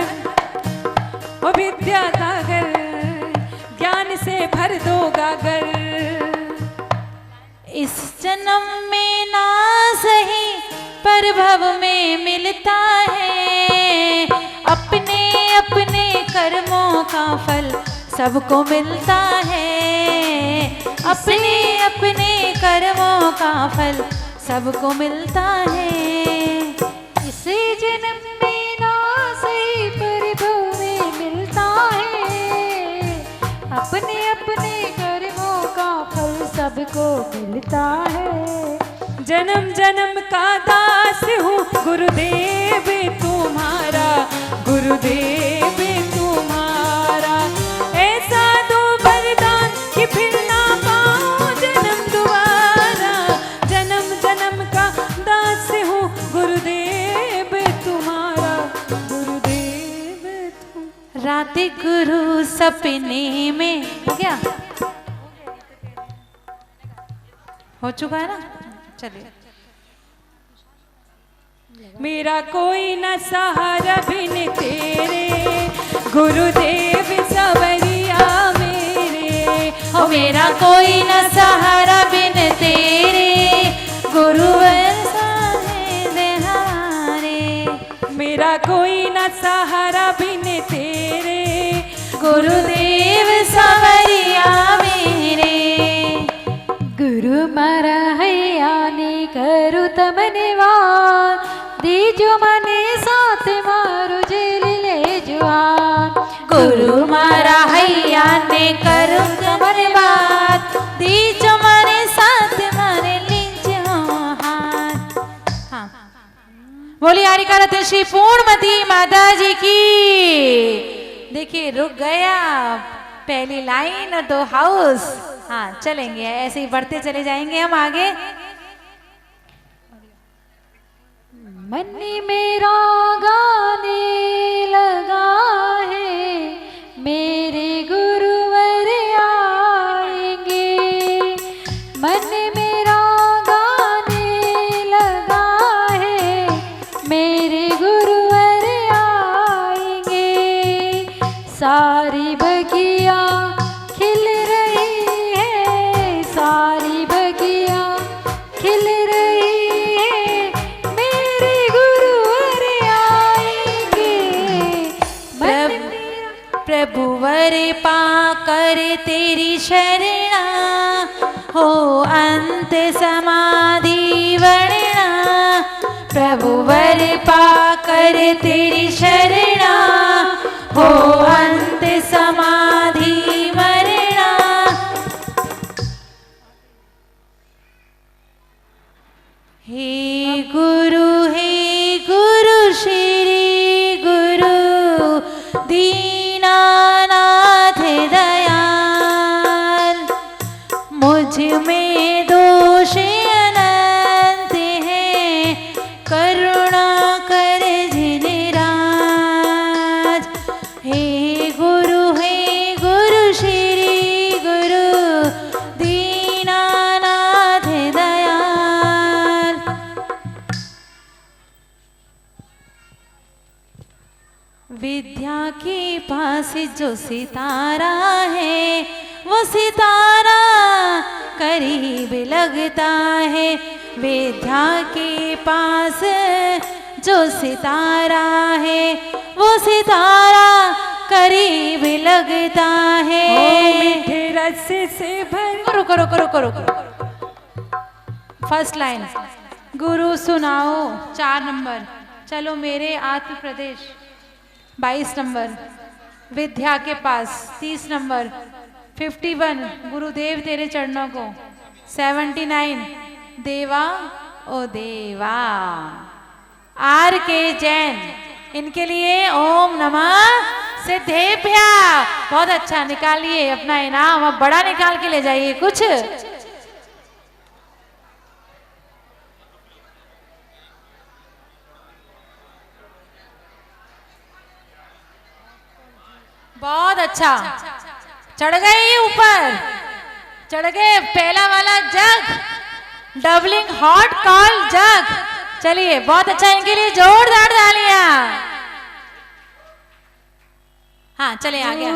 हो विद्यासागर, ज्ञान से भर दो गागर। इस जन्म में ना सही पर भव में मिलता है। अपने अपने कर्मों का फल सबको मिलता है। अपने अपने कर्मों का फल सबको मिलता है। इसी जन्म में ना सही पर भव में मिलता है। अपने अपने कर्मों का फल सबको मिलता है। जन्म जन्म का दास हूँ गुरुदेव तुम्हारा, गुरुदेव तुम्हारा। ऐसा दो वरदान कि फिर ना पाऊं जन्म दोबारा। जन्म जन्म का दास हूँ गुरुदेव तुम्हारा, गुरुदेव तुम। रात गुरु सपने में हो गया, हो चुका है ना। चलिए। मेरा कोई न सहारा बिन तेरे, गुरुदेव सवरिया मेरे। हो मेरा कोई न सहारा बिन तेरे, गुरुवर बिन तेरे, गुरुदेव सवरिया मेरे। गुरु मारा हैया ने करू तमने वार, दीजो मने साथ मारो जेल ले जुआन। गुरु मारा हैया ने करू तमने बात, दीजो मने साथ मारे लीजो हाथ। हाँ, बोली हरिका रत्न श्री पूर्णमती माता जी की। देखिए रुक गया पहली लाइन और 2 हाउस। हाँ चलेंगे, ऐसे ही बढ़ते चले जाएंगे हम आगे। मन मेरा गाने लगा है, मेरे गुरुवर आएंगे। मन मेरा गाने लगा है, मेरे गुरुवर आएंगे। सारी बगिया खिल रही है, सारी बगिया खिल रही है, मेरे गुरुवर आएंगे। प्रभुवर पाकर तेरी शरणा, हो अंत समाधि वर्णा। प्रभुवर पाकर तेरी शरणा, हो अंत समाधि वर्णा। हे गुरु श्री गुरु दीनानाथ दयाल। मुझ में दोष अनंत है, करुणा कर जिन राज। हे गुरु श्री गुरु दीनानाथ दयाल। विद्या के पास जो सितारा है, वो सितारा करीब लगता है। विद्या के पास जो सितारा है, वो सितारा करीब लगता है। ओ मीठे रस से भर। करो फर्स्ट लाइन गुरु सुनाओ 4 नंबर। चलो मेरे आत्म प्रदेश 22 नंबर। विद्या के पास 30 नंबर। 51 गुरुदेव तेरे चरणों को। 79 देवा ओ देवा। आर के जैन इनके लिए ओम नमः सिद्धेभ्य। बहुत अच्छा, निकालिए अपना इनाम। अब बड़ा निकाल के ले जाइए कुछ। बहुत अच्छा, चढ़ गए ऊपर, चढ़ गए। पहला वाला जग, डबलिंग हॉट कॉल जग। चलिए बहुत अच्छा, इनके लिए जोरदार तालियां। हाँ चले आगे।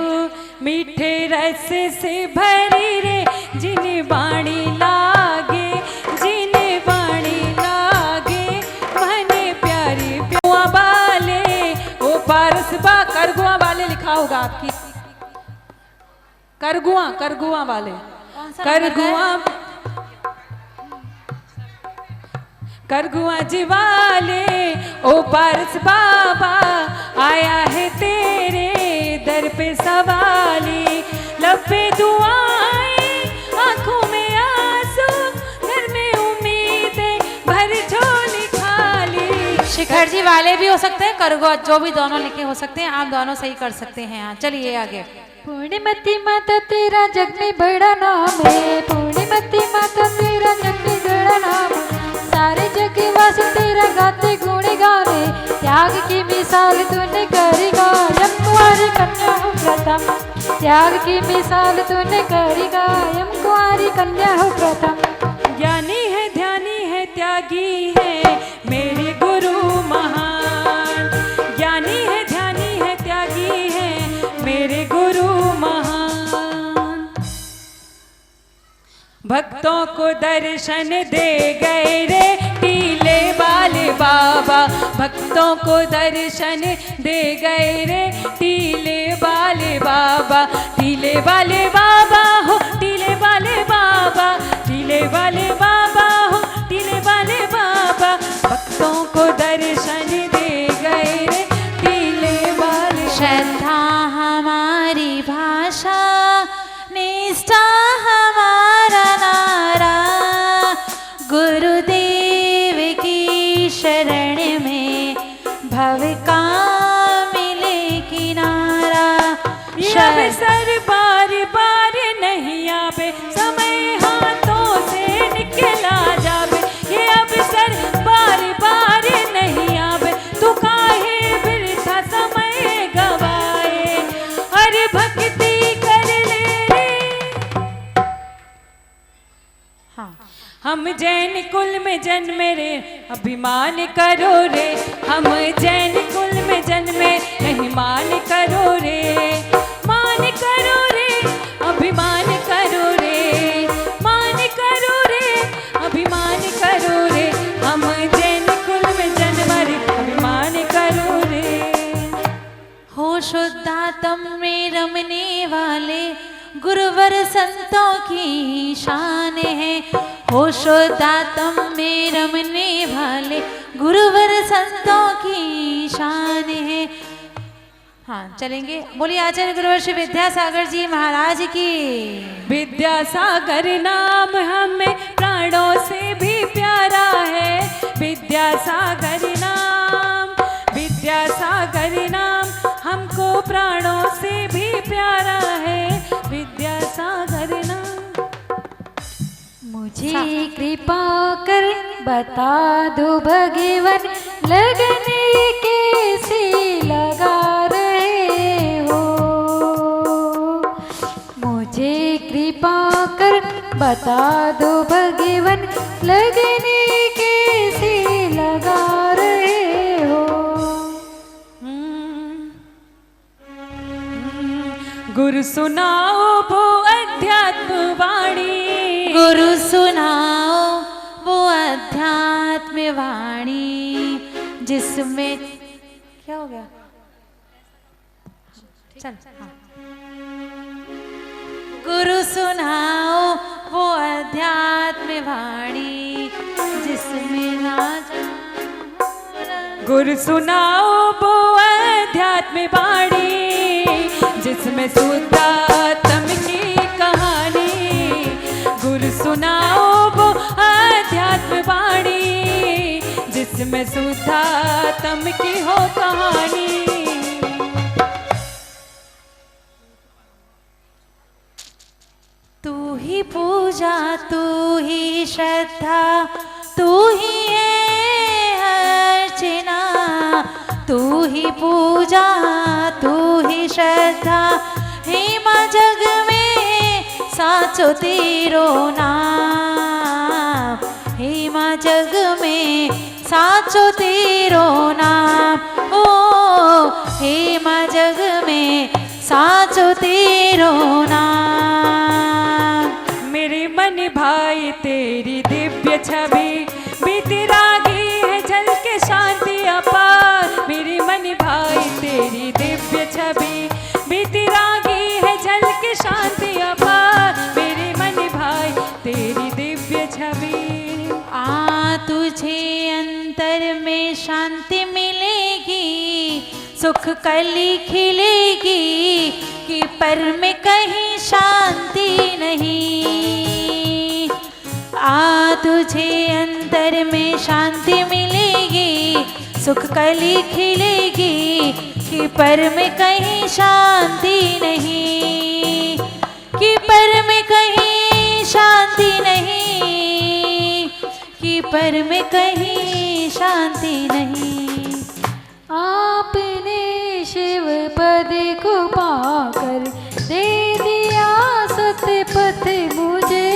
मीठे रस से भरी रे जिन बाणी लागे, जिन बाणी लागे मने प्यारी प्युआ वाले। ओ पारस बा करगुआ वाले लिखा होगा आपकी। करगुआ वाले, करगुआ जिवाले। ओ पारस बाबा आया है तेरे दर पे सवाली। लब पे दुआएं, आंखों में आंसू, घर में उम्मीदें, भर झोली खाली। शिखर जी वाले भी हो सकते हैं, करगो जो भी दोनों लिखे हो सकते हैं। आप दोनों सही कर सकते हैं। हाँ चलिए आगे। पूर्णिमती माता तेरा जग में बड़ा नाम है, पूर्णिमती माता तेरा जग में बड़ा नाम है। सारे जग वासी तेरा गाते गुण गावे, त्याग की मिसाल तूने करी कायम। कुंवारी कन्या हो प्रथम, त्याग की मिसाल तूने करी कायम। कुंवारी कन्या हो प्रथम। ज्ञानी है ध्यानी है त्यागी है मेरे गुरु महान। ज्ञानी है ध्यानी है त्यागी है मेरे गुरु महान। भक्तों को दर्शन दे गए रे टीले वाले वाले बाबा भक्तों को दर्शन दे गए रे टीले वाले बाबा। टीले वाले बाबा हो टीले वाले बाबा, टीले वाले बाबा हो टीले वाले बाबा भक्तों को दर्शन दे गए रे टीले वाले। श्रद्धा हमारी भाषा, निष्ठा हमारा नारा, गुरुदेव की शरण में भव का मिले किनारा। ये अवसर बार बार नहीं आवे, समय हाथों से निकला जावे। ये अवसर बार बार नहीं आवे, तू काहे वृथा समय गवाए। अरे भक्ति कर ले रे। हाँ, हम जैन कुल में जन्मे रे अभिमान करो रे। हम जैन कुल में जन्मे नहीं मान करो रे। मान करो रे अभिमान करो रे, मान करो रे अभिमान करो रे। हम जैन कुल में जन्म रे अभिमान करो रे। हो शुद्धात्म में रमने वाले गुरुवर संतों की शान है। हो शुद्धात्म में रमने वाले गुरुवर संतों की शान है। हाँ चलेंगे। बोलिए आचार्य गुरुवर श्री विद्यासागर जी महाराज की। विद्यासागर नाम हमें प्राणों से भी प्यारा है। विद्यासागर नाम, विद्यासागर नाम हमको प्राणों से भी प्यारा है। विद्यासागर नाम। मुझे कृपा कर बता दो भगवान, लगने कैसे लगा रहे हो। मुझे कृपा कर बता दो भगवान, लगने कैसे लगा रहे हो। गुरु सुनाओ वो अध्यात्म वाणी, गुरु सुनाओ वो अध्यात्म वाणी, जिसमें क्या हो गया। चल हाँ। गुरु सुनाओ वो अध्यात्म वाणी, जिसमें राजा। गुरु सुनाओ वो अध्यात्म वाणी, जिसमें शुद्धात्म की कहानी। गुरु सुनाओ वो अध्यात्म वाणी, जिसमें शुद्धात्म की हो कहानी। तू ही पूजा, तू ही श्रद्धा, तू ही अर्चना। तू ही पूजा, तू ही श्रद्धा, हे माँ जग में साचो तेरो नाम। हे माँ जग में साचो तेरो नाम। ओ हे माँ जग में साचो तेरो नाम। मेरे मन भाई तेरी दिव्य छवि, बीतरागी है जल के शांति अपार। मेरे मन भाई तेरी दिव्य छवि, बीतरागी है जल के शांति अपार। मेरे मन भाई तेरी दिव्य छवि। आ तुझे अंतर में शांति मिलेगी, सुख कली खिलेगी, कि पर में कहीं शांति नहीं। आ तुझे अंतर में शांति मिलेगी, सुख कली खिलेगी, कि पर में कहीं शांति नहीं। कि पर में कहीं शांति नहीं, कि पर में कहीं शांति नहीं। आपने शिव पद को पाकर दे दिया सत्य पथ मुझे।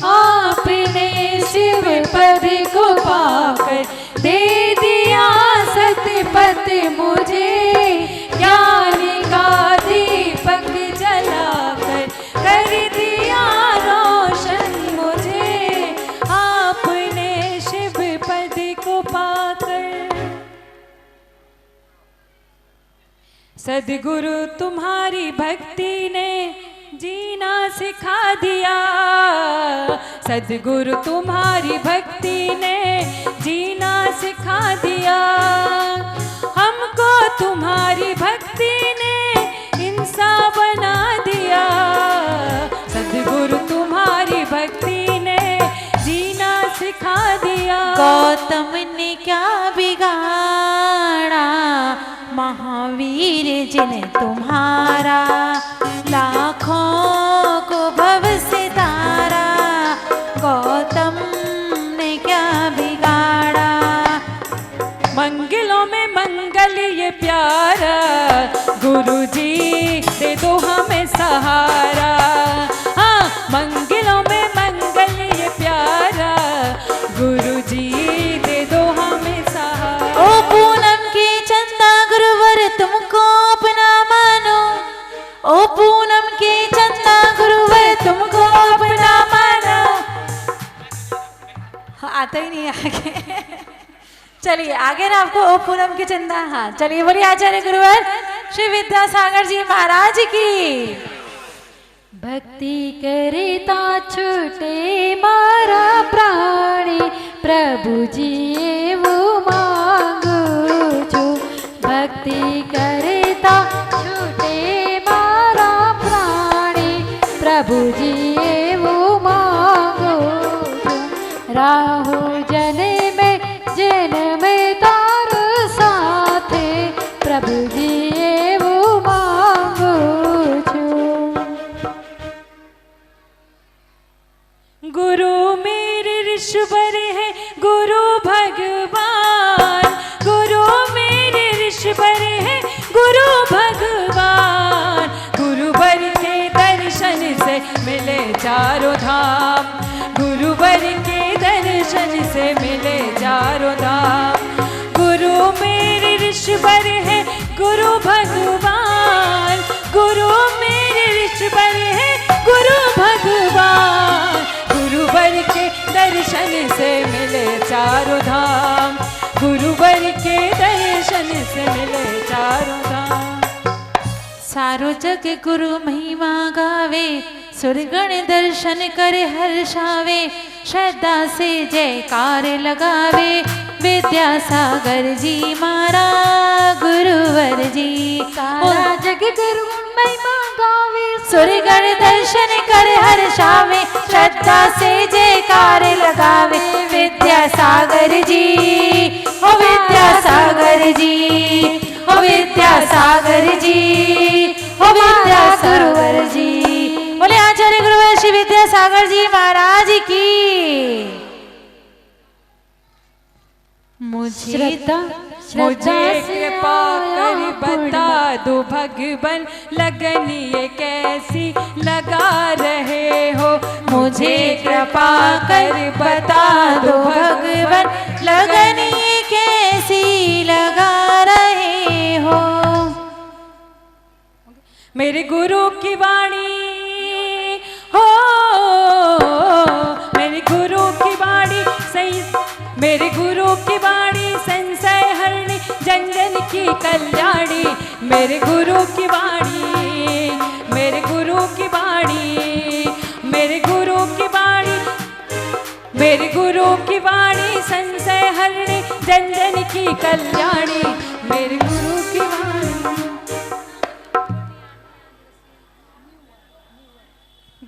आपने शिव पद को पाकर दे दिया सत्य पथ मुझे। ज्ञान का दीपक जलाकर कर दिया रोशन मुझे। आपने शिव पद को पाकर सदगुरु तुम्हारी भक्ति ने जीना सिखा दिया, सदगुरु तुम्हारी भक्ति ने जीना सिखा दिया, हमको तुम्हारी भक्ति ने इंसान बना दिया, सदगुरु तुम्हारी भक्ति ने जीना सिखा दिया। गौतम ने क्या बिगाड़ा महावीर जी ने तुम्हारा, लाखों को भव से तारा, गौतम ने क्या बिगाड़ा। मंगलों में मंगल ये प्यारा, गुरु जी दे दो हमें सहारा, हाँ मंगलों में मंगल ये प्यारा, गुरु जी दे दो हमें सहारा। ओ पूनम की चंदा गुरुवर तुमको अपना मानो, ओ पूनम की चंदा गुरुवर तुमको अपना मानो। हाँ, आता ही नहीं आगे। चलिए आगे ना आपको ओ पूनम की चंदा। हाँ चलिए बोलिए आचार्य गुरुवर श्री विद्यासागर जी महाराज की। भक्ति करिता छूटे मारा प्राणी, प्रभु जी वो मांगू छू। भक्ति करिता छूटे मारा प्राणी, प्रभु जी वो मांगू छू। राहु जन्म जन्म तार साथे, प्रभु जी वो मांगू छू। गुरु मेरे ऋषिवर है गुरु भगवान, गुरु मेरे ऋषिवर है गुरु भगवान, गुरुवर के दर्शन से मिले चारों धाम, गुरुवर के दर्शन से मिले चारों धाम। गुरु मेरे ऋषिवर है गुरु भगवान, गुरु मेरे ऋषिवर है गुरु भगवान, गुरुवर के दर्शन से मिले चारों धाम, गुरुवर के दर्शन से मिले चारों धाम। सारो जग गुरु महिमा गावे, सुरगण दर्शन करे हर्षावे, श्रद्धा से जयकार लगावे, विद्यासागर जी मारा गुरुवर जी। सारा जग गुरु महिमा गावे, सुरगण दर्शन करे हर्षावे, श्रद्धा से जयकार लगावे, विद्यासागर जी ओ विद्यासागर जी, ओ विद्यासागर जी, ओ विद्यासागर जी। बोले आचार्य गुरुवर श्री विद्यासागर जी महाराज की। मुझे मुझे कृपा कर बता दो भगवन, लगन ये कैसी लगा रहे हो, मुझे कृपा कर बता दो भगवन, लगन ये कैसी लगा रहे हो। मेरे गुरु की वाणी हो, मेरे गुरु की वाणी सही, मेरे गुरु की वाणी संशय हरणी, जन जन की कल्याणी, मेरे गुरु की वाणी, मेरे गुरु की वाणी, मेरे गुरु की वाणी, मेरे गुरु की वाणी संशय हरणी, जन जन की कल्याणी, मेरे गुरु की वाणी।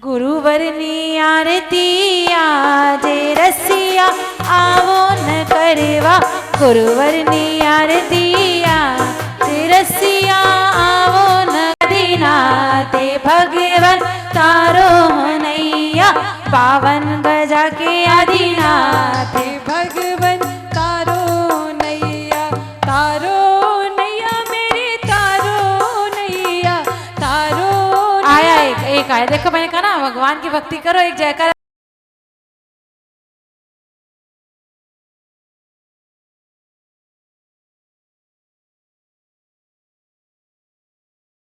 गुरुवरनी आरती आजे रसिया, आवो न करवा, गुरुवरनी आरती आजे रसिया, आवो न दीनाते भगवन, तारो नैया पावन गजा के आदिनाथ। भगवन तारो नैया, तारो नैया मेरे, तारो नैया, तारो आया एक आया, देखो मैंने कहा ना भगवान की भक्ति करो, एक जयकार।